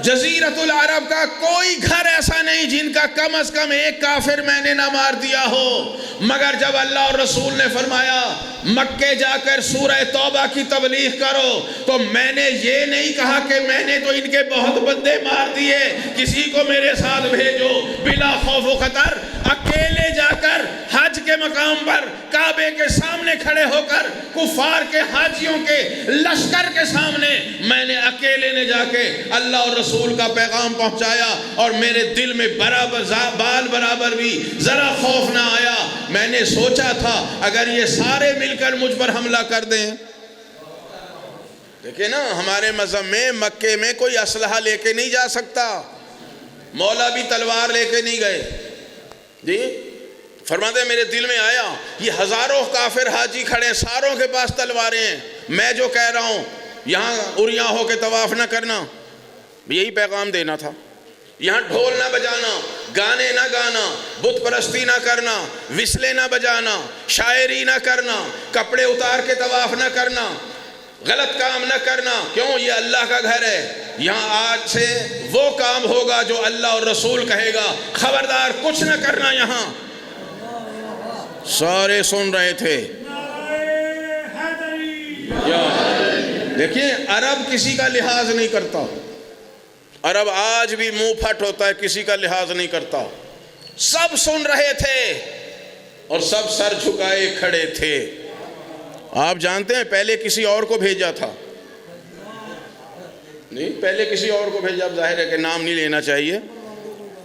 جزیرت العرب کا کوئی گھر ایسا نہیں جن کا کم از کم ایک کافر میں نے نہ مار دیا ہو. مگر جب اللہ اور رسول نے فرمایا مکے جا کر سورہ توبہ کی تبلیغ کرو، تو میں نے یہ نہیں کہا کہ میں نے تو ان کے بہت بندے مار دیے، کسی کو میرے ساتھ بھیجو. بلا خوف و خطر اکیلے جا کر حج کے مقام پر کعبے کے سامنے کھڑے ہو کر کفار کے حاجیوں کے لشکر کے سامنے میں نے اکیلے نے جا کے اللہ اور رسول کا پیغام پہنچایا، اور میرے دل میں بال برابر بھی ذرا خوف نہ آیا. میں نے سوچا تھا اگر یہ سارے مل کر مجھ پر حملہ کر دیں. دیکھیں نا ہمارے مذہب میں مکے میں کوئی اسلحہ لے کے نہیں جا سکتا، مولا بھی تلوار لے کے نہیں گئے. جی فرماتے ہیں میرے دل میں آیا یہ ہزاروں کافر حاجی کھڑے، ساروں کے پاس تلواریں ہیں، میں جو کہہ رہا ہوں یہاں اریاں ہو کے طواف نہ کرنا، یہی پیغام دینا تھا. یہاں ڈھول نہ بجانا، گانے نہ گانا، بت پرستی نہ کرنا، وسلے نہ بجانا، شاعری نہ کرنا، کپڑے اتار کے طواف نہ کرنا، غلط کام نہ کرنا. کیوں؟ یہ اللہ کا گھر ہے، یہاں آج سے وہ کام ہوگا جو اللہ اور رسول کہے گا. خبردار کچھ نہ کرنا. یہاں سارے سن رہے تھے. دیکھیں عرب کسی کا لحاظ نہیں کرتا، عرب آج بھی منہ پھٹ ہوتا ہے، کسی کا لحاظ نہیں کرتا. سب سن رہے تھے اور سب سر جھکائے کھڑے تھے. آپ جانتے ہیں پہلے کسی اور کو بھیجا تھا، نہیں پہلے کسی اور کو بھیجا. اب ظاہر ہے کہ نام نہیں لینا چاہیے،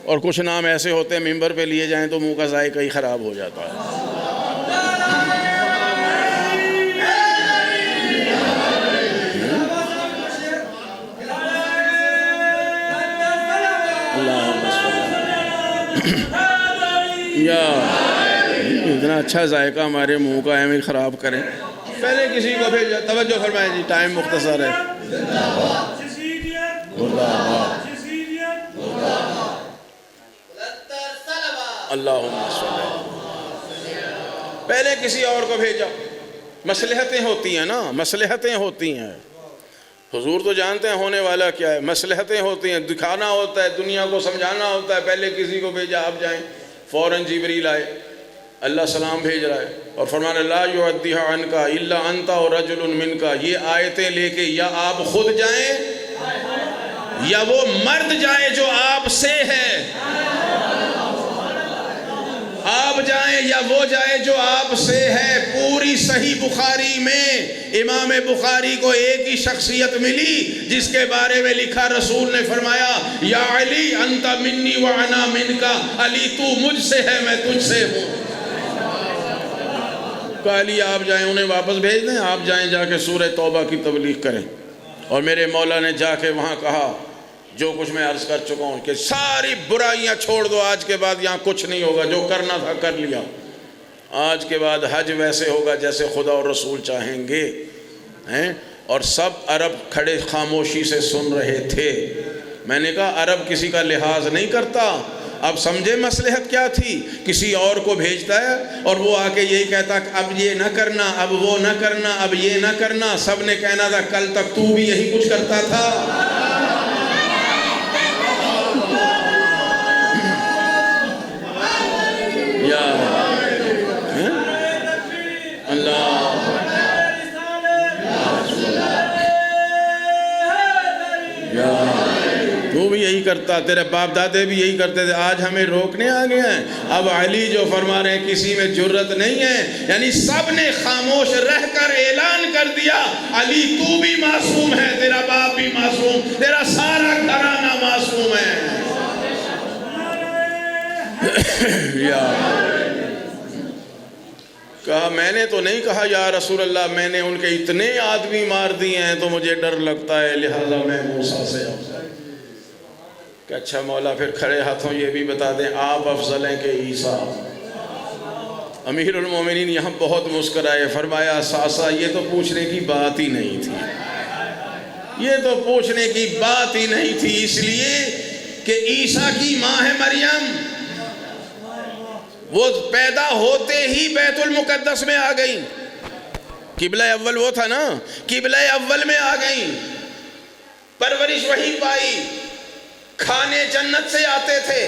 اور کچھ نام ایسے ہوتے ہیں ممبر پہ لیے جائیں تو منہ کا ذائقہ ہی خراب ہو جاتا ہے. یا اتنا اچھا ذائقہ ہمارے منہ کا ہمیں خراب کریں. پہلے کسی کو بھیجا. توجہ فرمائیں جی، ٹائم مختصر ہے. اللہم صلی. پہلے کسی اور کو بھیجا. مصلحتیں ہوتی ہیں نا، مصلحتیں ہوتی ہیں. حضور تو جانتے ہیں ہونے والا کیا ہے. مصلحتیں ہوتی ہیں، دکھانا ہوتا ہے، دنیا کو سمجھانا ہوتا ہے. پہلے کسی کو بھیجا، آپ جائیں. فوراً جبریل آئے، اللہ سلام بھیج رہا ہے اور فرمانا لا یعدیہا عنکا الا انت ورجل منکا. یہ آیتیں لے کے یا آپ خود جائیں یا وہ مرد جائیں جو آپ سے ہے. آپ جائیں یا وہ جائے جو آپ سے ہے. پوری صحیح بخاری میں امام بخاری کو ایک ہی شخصیت ملی جس کے بارے میں لکھا، رسول نے فرمایا یا علی انت منی وانا منکا. علی تو مجھ سے ہے، میں تجھ سے ہوں. کہ علی آپ جائیں، انہیں واپس بھیج دیں. آپ جائیں، جا کے سورہ توبہ کی تبلیغ کریں. اور میرے مولا نے جا کے وہاں کہا جو کچھ میں عرض کر چکا ہوں کہ ساری برائیاں چھوڑ دو. آج کے بعد یہاں کچھ نہیں ہوگا، جو کرنا تھا کر لیا. آج کے بعد حج ویسے ہوگا جیسے خدا اور رسول چاہیں گے. اور سب عرب کھڑے خاموشی سے سن رہے تھے. میں نے کہا عرب کسی کا لحاظ نہیں کرتا. اب سمجھے مصلحت کیا تھی. کسی اور کو بھیجتا ہے اور وہ آ کے یہی کہتا کہ اب یہ نہ کرنا، اب وہ نہ کرنا، اب یہ نہ کرنا. سب نے کہنا تھا کل تک تو بھی یہی کچھ کرتا تھا. یا اللہ، تو بھی یہی کرتا، تیرے باپ دادے بھی یہی کرتے تھے. آج ہمیں روکنے آ گئے ہیں. اب علی جو فرما رہے ہیں کسی میں جرت نہیں ہے. یعنی سب نے خاموش رہ کر اعلان کر دیا علی تو بھی معصوم ہے، تیرا باپ بھی معصوم، تیرا سارا گھرانہ معصوم ہے. کہا میں نے تو نہیں کہا یا رسول اللہ، میں نے ان کے اتنے آدمی مار دیے ہیں تو مجھے ڈر لگتا ہے، لہذا میں موسیٰ سے افضل. کہ اچھا مولا پھر کھڑے ہاتھوں یہ بھی بتا دیں آپ افضل ہیں کہ عیسیٰ. امیر المومنین یہاں بہت مسکرائے، فرمایا ساسا یہ تو پوچھنے کی بات ہی نہیں تھی، یہ تو پوچھنے کی بات ہی نہیں تھی. اس لیے کہ عیسیٰ کی ماں ہے مریم، وہ پیدا ہوتے ہی بیت المقدس میں آ گئی. قبلہ اول وہ تھا نا، قبلہ اول میں آ گئی. پرورش وہی پائی. کھانے جنت سے آتے تھے.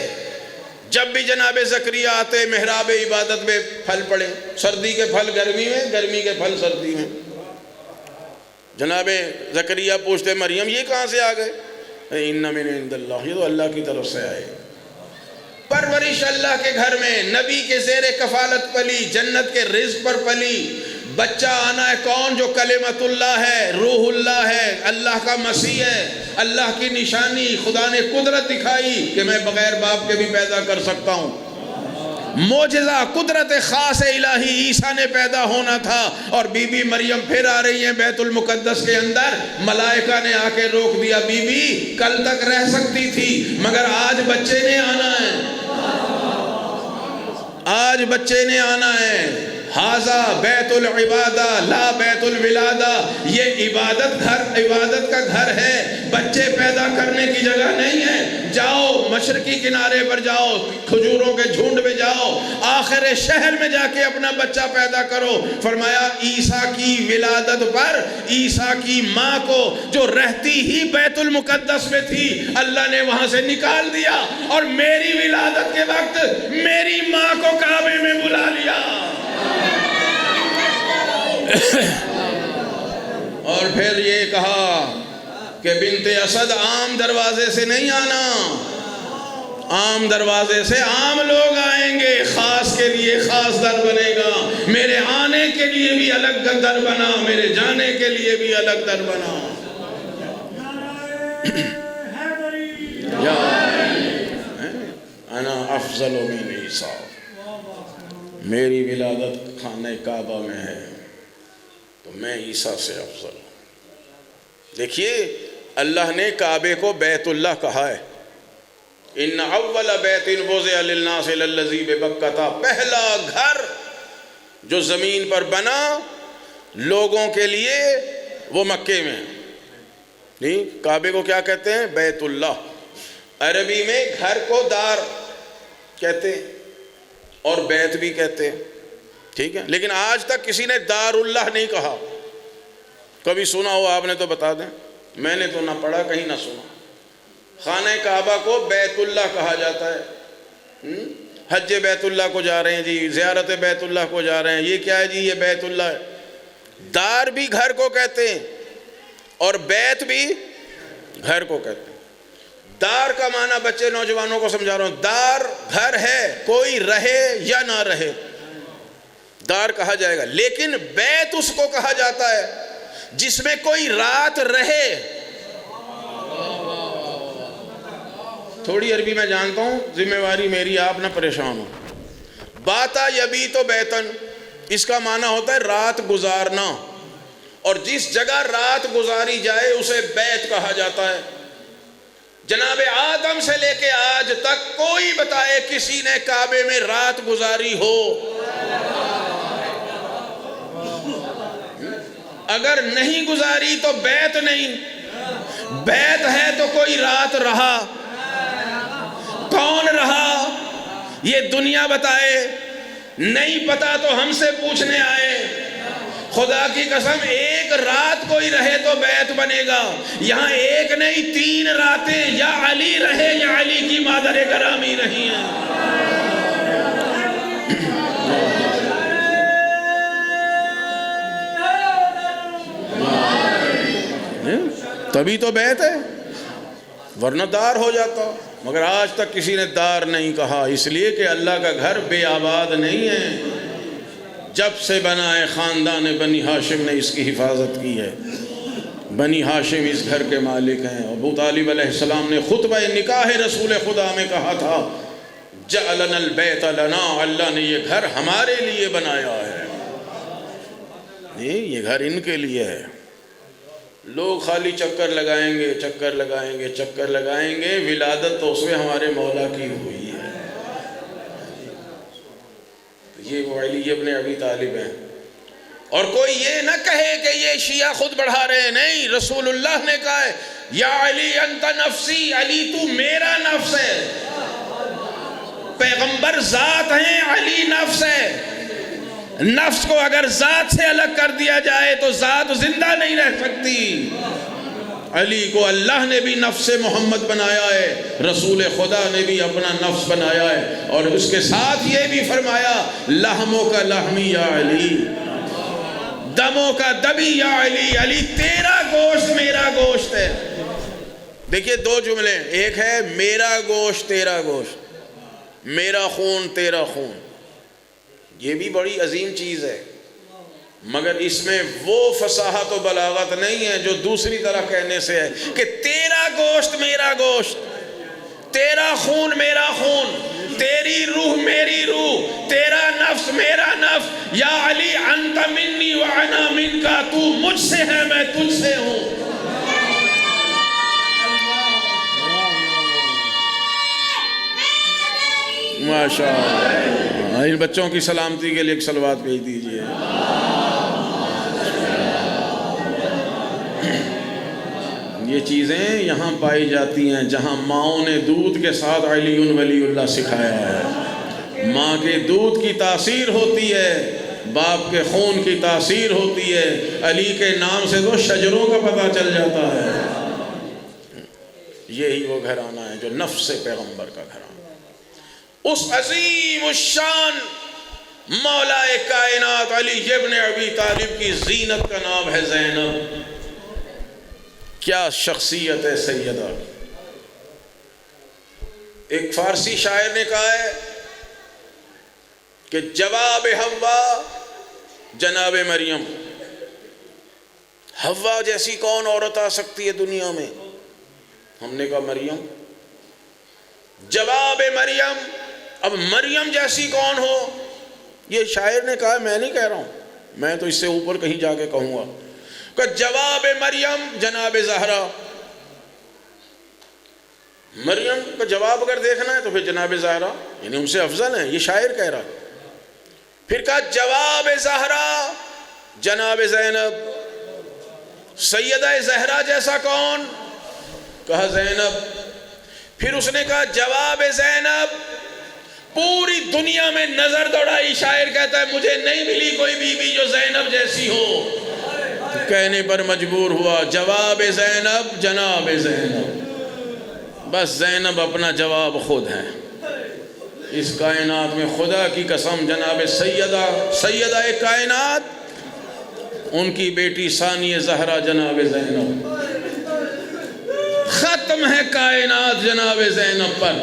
جب بھی جناب زکریا آتے محراب عبادت میں پھل پڑے. سردی کے پھل گرمی میں، گرمی کے پھل سردی میں. جناب زکریا پوچھتے مریم یہ کہاں سے آ گئے؟ ان من عند اللہ، یہ تو اللہ کی طرف سے آئے. پرورش اللہ کے گھر میں، نبی کے زیر کفالت پلی، جنت کے رزق پر پلی. بچہ آنا ہے کون؟ جو کلمت اللہ ہے، روح اللہ ہے، اللہ کا مسیح ہے. اللہ کی نشانی، خدا نے قدرت دکھائی کہ میں بغیر باپ کے بھی پیدا کر سکتا ہوں. معجزہ، قدرت خاص الہی. عیسیٰ نے پیدا ہونا تھا اور بی بی مریم پھر آ رہی ہیں بیت المقدس کے اندر. ملائکہ نے آ کے روک دیا، بی بی کل تک رہ سکتی تھی مگر آج بچے نے آنا ہے، آج بچے نے آنا ہے. ہاذا بیت العبادہ لا بیت الولادہ. یہ عبادت کا گھر ہے، بچے پیدا کرنے کی جگہ نہیں ہے. جاؤ مشرقی کنارے پر جاؤ، کھجوروں کے جھونڈ میں جاؤ، آخر شہر میں جا کے اپنا بچہ پیدا کرو. فرمایا عیسیٰ کی ولادت پر عیسیٰ کی ماں کو جو رہتی ہی بیت المقدس میں تھی اللہ نے وہاں سے نکال دیا اور میری ولادت کے وقت میری ماں کو کعبے میں بلا لیا. اور پھر یہ کہا کہ بنت اسد عام دروازے سے نہیں آنا، عام دروازے سے عام لوگ آئیں گے، خاص کے لیے خاص در بنے گا، میرے آنے کے لیے بھی الگ در بنا، میرے جانے کے لیے بھی الگ در بنا۔ انا افضل من عیسیٰ، میری ولادت خانہ کعبہ میں ہے تو میں عیسیٰ سے افضل ہوں۔ دیکھیے اللہ نے کعبے کو بیت اللہ کہا ہے، ان اول بیت وضع للناس للذی ببکہ، پہلا گھر جو زمین پر بنا لوگوں کے لیے وہ مکے میں، نہیں کعبے کو کیا کہتے ہیں؟ بیت اللہ۔ عربی میں گھر کو دار کہتے ہیں اور بیت بھی کہتے ہیں، ٹھیک ہے، لیکن آج تک کسی نے دار اللہ نہیں کہا۔ کبھی سنا ہو آپ نے تو بتا دیں، میں نے تو نہ پڑھا کہیں نہ سنا۔ خانہ کعبہ کو بیت اللہ کہا جاتا ہے۔ حج بیت اللہ کو جا رہے ہیں جی، زیارت بیت اللہ کو جا رہے ہیں، یہ کیا ہے جی؟ یہ بیت اللہ ہے۔ دار بھی گھر کو کہتے ہیں اور بیت بھی گھر کو کہتے ہیں۔ دار کا معنی بچے نوجوانوں کو سمجھا رہا ہوں، دار گھر ہے، کوئی رہے یا نہ رہے دار کہا جائے گا، لیکن بیت اس کو کہا جاتا ہے جس میں کوئی رات رہے۔ تھوڑی عربی میں جانتا ہوں، ذمہ واری میری، آپ نہ پریشان ہو۔ باتا یبیتو بیتن، اس کا معنی ہوتا ہے رات گزارنا، اور جس جگہ رات گزاری جائے اسے بیت کہا جاتا ہے۔ جناب آدم سے لے کے آج تک کوئی بتائے کسی نے کعبے میں رات گزاری ہو؟ اگر نہیں گزاری تو بیت نہیں، بیت ہے تو کوئی رات رہا، کون رہا یہ دنیا بتائے، نہیں پتا تو ہم سے پوچھنے آئے۔ خدا کی قسم ایک رات کوئی رہے تو بیت بنے گا، یہاں ایک نہیں 3 راتیں یا علی رہے یا علی کی مادر گرامی رہی ہیں۔ تبھی تو بیت ہے، ورنہ دار ہو جاتا، مگر آج تک کسی نے دار نہیں کہا، اس لیے کہ اللہ کا گھر بے آباد نہیں ہے۔ جب سے بنا ہے خاندان بنی ہاشم نے اس کی حفاظت کی ہے، بنی ہاشم اس گھر کے مالک ہیں۔ ابو طالب علیہ السلام نے خطبہ نکاح رسول خدا میں کہا تھا، جعلنا البیت لنا، اللہ نے یہ گھر ہمارے لیے بنایا ہے، یہ گھر ان کے لیے ہے۔ لوگ خالی چکر لگائیں گے، چکر لگائیں گے، چکر لگائیں گے، ولادت تو اس میں ہمارے مولا کی ہوئی ہے۔ یہ وہ علی ابن ابی طالب ہیں، اور کوئی یہ نہ کہے کہ یہ شیعہ خود بڑھا رہے ہیں، نہیں، رسول اللہ نے کہا ہے یا علی انت نفسی، علی تو میرا نفس ہے۔ پیغمبر ذات ہیں، علی نفس ہے۔ نفس کو اگر ذات سے الگ کر دیا جائے تو ذات زندہ نہیں رہ سکتی۔ علی کو اللہ نے بھی نفس محمد بنایا ہے، رسول خدا نے بھی اپنا نفس بنایا ہے، اور اس کے ساتھ یہ بھی فرمایا لحموں کا لحمی یا علی، دموں کا دمی یا علی، علی تیرا گوشت میرا گوشت ہے۔ دیکھیے 2 جملے، ایک ہے میرا گوشت تیرا گوشت، میرا خون تیرا خون، یہ بھی بڑی عظیم چیز ہے، مگر اس میں وہ فصاحت و بلاغت نہیں ہے جو دوسری طرح کہنے سے ہے کہ تیرا گوشت میرا گوشت، تیرا خون میرا خون، تیری روح میری روح، تیرا نفس میرا نفس، یا علی انت منی وانا منکا، تو مجھ سے ہے میں تجھ سے ہوں۔ ماشاءاللہ، ان بچوں کی سلامتی کے لیے ایک صلوات بھیج دیجئے۔ یہ چیزیں یہاں پائی جاتی ہیں جہاں ماؤں نے دودھ کے ساتھ علی ولی اللہ سکھایا ہے۔ ماں کے دودھ کی تاثیر ہوتی ہے، باپ کے خون کی تاثیر ہوتی ہے، علی کے نام سے تو شجروں کا پتہ چل جاتا ہے۔ یہی وہ گھرانہ ہے جو نفس پیغمبر کا گھرانہ، اس عظیم الشان مولا کائنات علی ابن ابی طالب کی زینت کا نام ہے زینب۔ کیا شخصیت ہے سیدہ. ایک فارسی شاعر نے کہا ہے کہ جواب حوا جناب مریم. حوا جیسی کون عورت آ سکتی ہے دنیا میں؟ ہم نے کہا مریم. جواب مریم، اب مریم جیسی کون ہو؟ یہ شاعر نے کہا، میں نہیں کہہ رہا ہوں، میں تو اس سے اوپر کہیں جا کے کہوں گا کہ جواب مریم جناب زہرا. مریم کا جواب اگر دیکھنا ہے تو پھر جناب زہرا یعنی ان سے افضل ہیں، یہ شاعر کہہ رہا. پھر کہا جواب زہرا جناب زینب. سیدہ زہرا جیسا کون؟ کہا زینب. پھر اس نے کہا جواب زینب. پوری دنیا میں نظر دوڑائی، شاعر کہتا ہے مجھے نہیں ملی کوئی بیوی جو زینب جیسی ہو. کہنے پر مجبور ہوا جواب زینب جناب زینب. بس زینب اپنا جواب خود ہے. اس کائنات میں خدا کی قسم جناب سیدہ کائنات، ان کی بیٹی ثانی زہرا جناب زینب. ختم ہے کائنات جناب زینب پر.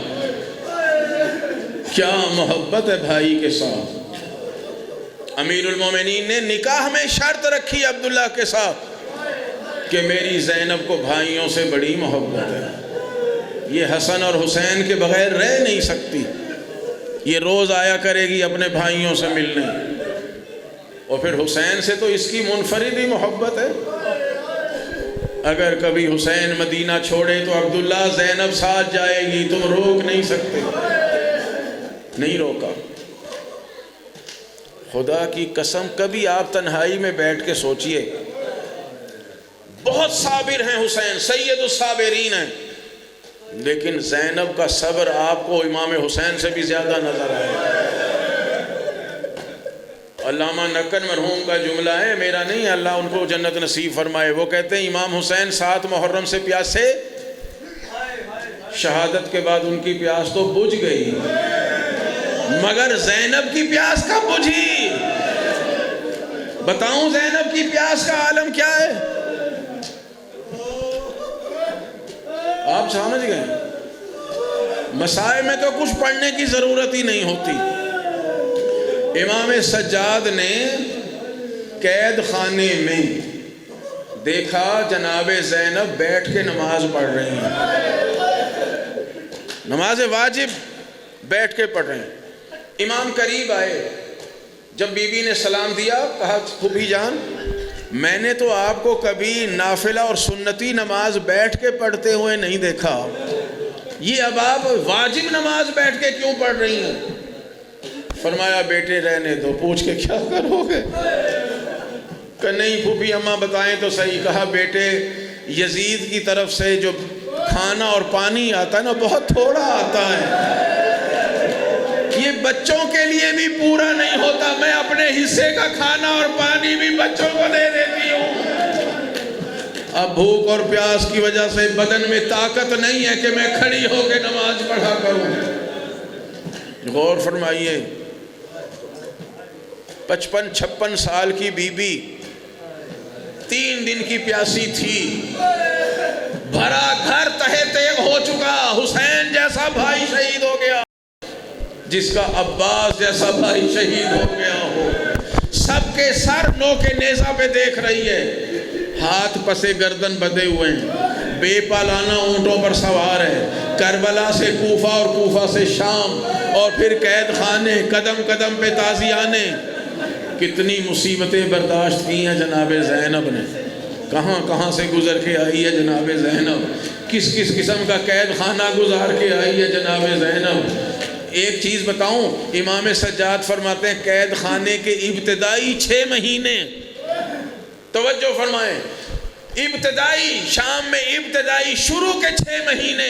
کیا محبت ہے بھائی کے ساتھ. امیر المومنین نے نکاح میں شرط رکھی عبداللہ کے ساتھ کہ میری زینب کو بھائیوں سے بڑی محبت ہے، یہ حسن اور حسین کے بغیر رہ نہیں سکتی، یہ روز آیا کرے گی اپنے بھائیوں سے ملنے. اور پھر حسین سے تو اس کی منفرد ہی محبت ہے. اگر کبھی حسین مدینہ چھوڑے تو عبداللہ زینب ساتھ جائے گی، تم روک نہیں سکتے. نہیں روکا. خدا کی قسم کبھی آپ تنہائی میں بیٹھ کے سوچئے، بہت صابر ہیں حسین، سید الصابرین ہیں، لیکن زینب کا صبر آپ کو امام حسین سے بھی زیادہ نظر آئے. علامہ نقن مرحوم کا جملہ ہے، میرا نہیں، اللہ ان کو جنت نصیب فرمائے. وہ کہتے ہیں امام حسین 7 محرم سے پیاسے، شہادت کے بعد ان کی پیاس تو بجھ گئی، مگر زینب کی پیاس کب بجھی؟ بتاؤں زینب کی پیاس کا عالم کیا ہے؟ آپ سمجھ گئے؟ مسائل میں تو کچھ پڑھنے کی ضرورت ہی نہیں ہوتی. امام سجاد نے قید خانے میں دیکھا جناب زینب بیٹھ کے نماز پڑھ رہی ہیں، نماز واجب بیٹھ کے پڑھ رہے ہیں. امام قریب آئے، جب بی بی نے سلام دیا کہا پھوپھی جان میں نے تو آپ کو کبھی نافلہ اور سنتی نماز بیٹھ کے پڑھتے ہوئے نہیں دیکھا، یہ اب آپ واجب نماز بیٹھ کے کیوں پڑھ رہی ہیں؟ فرمایا بیٹے رہنے دو، پوچھ کے کیا کرو گے؟ کہ نہیں پھوپھی اماں بتائیں تو صحیح. کہا بیٹے یزید کی طرف سے جو کھانا اور پانی آتا ہے نا بہت تھوڑا آتا ہے، یہ بچوں کے لیے بھی پورا نہیں ہوتا، میں اپنے حصے کا کھانا اور پانی بھی بچوں کو دے دیتی ہوں. اب بھوک اور پیاس کی وجہ سے بدن میں طاقت نہیں ہے کہ میں کھڑی ہو کے نماز پڑھا کروں. غور فرمائیے، 55-56 سال کی بی بی 3 دن کی پیاسی تھی، بھرا گھر تہے تیغ ہو چکا، حسین جیسا بھائی شہید ہو گیا، جس کا عباس جیسا بھائی شہید ہو گیا ہو. سب کے سر نو کے نیزہ پہ دیکھ رہی ہے، ہاتھ پسے گردن بدے ہوئے ہیں، بے پالانہ اونٹوں پر سوار ہے، کربلا سے کوفہ اور کوفہ سے شام، اور پھر قید خانے، قدم قدم پہ تازیانے. کتنی مصیبتیں برداشت کی ہیں جناب زینب نے، کہاں کہاں سے گزر کے آئی ہے جناب زینب، کس کس قسم کا قید خانہ گزار کے آئی ہے جناب زینب. ایک چیز بتاؤں، امام سجاد فرماتے ہیں قید خانے کے ابتدائی 6 مہینے، توجہ فرمائیں، ابتدائی شام میں ابتدائی شروع کے 6 مہینے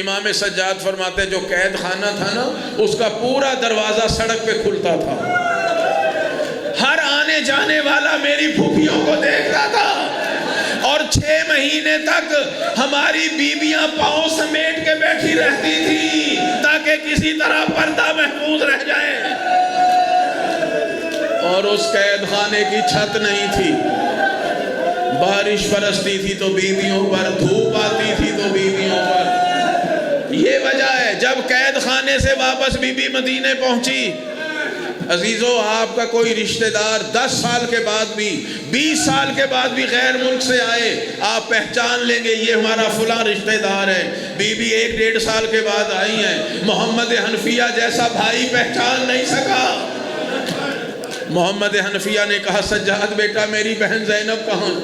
امام سجاد فرماتے ہیں جو قید خانہ تھا نا اس کا پورا دروازہ سڑک پہ کھلتا تھا، ہر آنے جانے والا میری پھوپھیوں کو دیکھتا تھا، اور 6 مہینے تک ہماری بیویاں پاؤں سمیٹ کے بیٹھی رہتی تھی تاکہ کسی طرح پردہ محفوظ رہ جائے. اور اس قید خانے کی چھت نہیں تھی، بارش برستی تھی تو بیویوں پر، دھوپ آتی تھی تو بیویوں پر. یہ وجہ ہے جب قید خانے سے واپس بی بی مدینے پہنچی. عزیزو آپ کا کوئی رشتہ دار 10 سال کے بعد بھی 20 سال کے بعد بھی غیر ملک سے آئے، آپ پہچان لیں گے یہ ہمارا فلاں رشتہ دار ہے. بی بی 1-1.5 سال کے بعد آئی ہیں، محمد حنفیہ جیسا بھائی پہچان نہیں سکا. محمد حنفیہ نے کہا سجاد بیٹا میری بہن زینب کہاں؟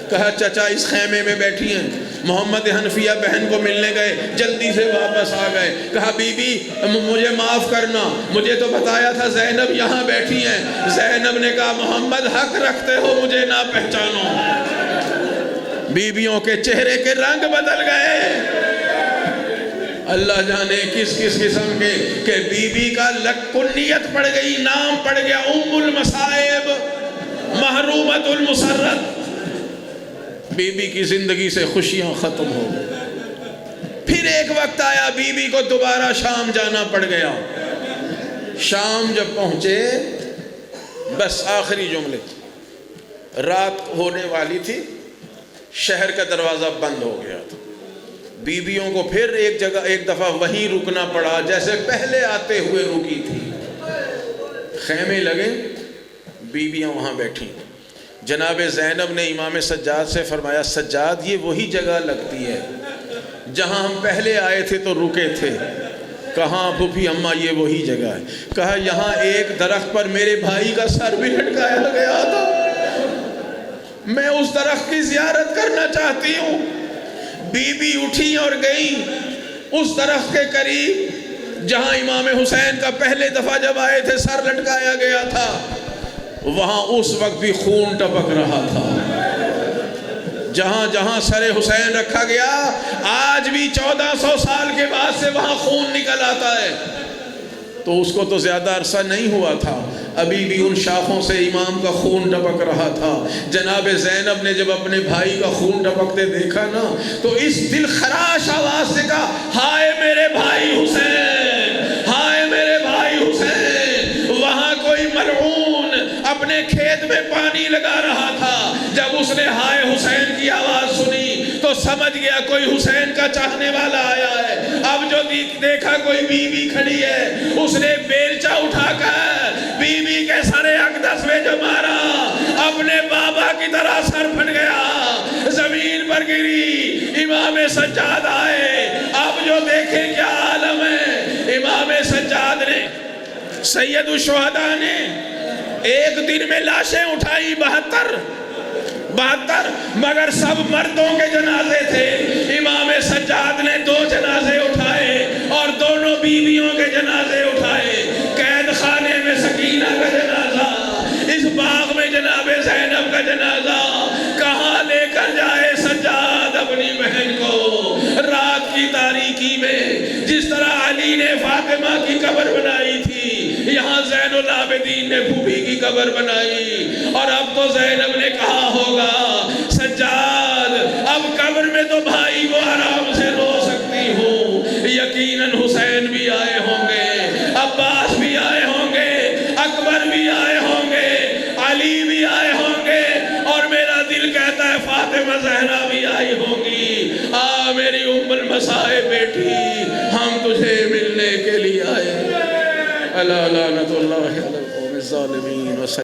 کہا چچا اس خیمے میں بیٹھی ہیں. محمد حنفیہ بہن کو ملنے گئے، جلدی سے واپس آ گئے. کہا بی بی مجھے معاف کرنا، مجھے تو بتایا تھا زینب یہاں بیٹھی ہیں. زینب نے کہا محمد حق رکھتے ہو مجھے نہ پہچانو. بیویوں کے چہرے کے رنگ بدل گئے. اللہ جانے کس کس قسم کے کہ بی بی کا کنیت پڑ گئی، نام پڑ گیا ام المصائب، محرومت المسرت. بی بی کی زندگی سے خوشیاں ختم ہو گئی. پھر ایک وقت آیا بی بی کو دوبارہ شام جانا پڑ گیا. شام جب پہنچے بس آخری جملے، رات ہونے والی تھی، شہر کا دروازہ بند ہو گیا تھا. بیویوں کو پھر ایک دفعہ وہیں رکنا پڑا جیسے پہلے آتے ہوئے رکی تھی. خیمے لگے، بیویاں وہاں بیٹھی. جناب زینب نے امام سجاد سے فرمایا سجاد یہ وہی جگہ لگتی ہے جہاں ہم پہلے آئے تھے تو رکے تھے. کہاں پھوپھی اماں یہ وہی جگہ ہے. کہا یہاں ایک درخت پر میرے بھائی کا سر بھی لٹکایا گیا تھا، میں اس درخت کی زیارت کرنا چاہتی ہوں. بی بی اٹھی اور گئی اس درخت کے قریب جہاں امام حسین کا پہلے دفعہ جب آئے تھے سر لٹکایا گیا تھا. وہاں اس وقت بھی خون ٹپک رہا تھا. جہاں جہاں سر حسین رکھا گیا آج بھی 1400 سال کے بعد سے وہاں خون نکل آتا ہے. تو اس کو تو زیادہ عرصہ نہیں ہوا تھا، ابھی بھی ان شاخوں سے امام کا خون ٹپک رہا تھا. جناب زینب نے جب اپنے بھائی کا خون ٹپکتے دیکھا نا تو اس دل خراش آواز سے کہا ہائے میرے بھائی حسین، ہائے میرے بھائی حسین. وہاں کوئی ملعون اپنے کھیت میں پانی لگا رہا تھا، جب اس نے ہائے حسین کی آواز سنی تو سمجھ گیا کوئی حسین کا چاہنے والا آیا ہے. اب جو دیکھا کوئی بی بی کھڑی ہے، اس نے بیلچا اٹھا کر بی بی کے سر اقدس میں جو مارا اپنے بابا کی طرح سر پھٹ گیا، زمین پر گری. امام سجاد آئے، اب جو دیکھیں کیا عالم ہے. امام سجاد نے سید الشہداء نے ایک دن میں لاشیں اٹھائی 72 مگر سب مردوں کے جنازے تھے. امام سجاد نے 2 جنازے اٹھائے اور دونوں بیویوں کے جنازے اٹھائے. قید خانے میں سکینہ کا جنازہ، اس باغ میں جناب زینب کا جنازہ. کہاں لے کر جائے سجاد اپنی بہن کو رات کی تاریکی میں؟ جس طرح علی نے فاطمہ کی قبر بنائی تھی، یہاں زین العابدین نے پھوپھی کی قبر بنائی. اور اب تو زینب نے کہا ہوگا سجاد اب قبر میں تو بھائی وہ آرام سے رو سکتی ہوں. یقیناً حسین بھی آئے ہوں گے، عباس بھی آئے ہوں گے، اکبر بھی آئے ہوں گے، علی بھی آئے ہوں گے، اور میرا دل کہتا ہے فاطمہ زہرا بھی آئی ہوں گی. آ میری ام المصائب بیٹی، ہم تجھے ملنے کے لیے آئے. الا لعنت اللہ علی القوم الظالمین.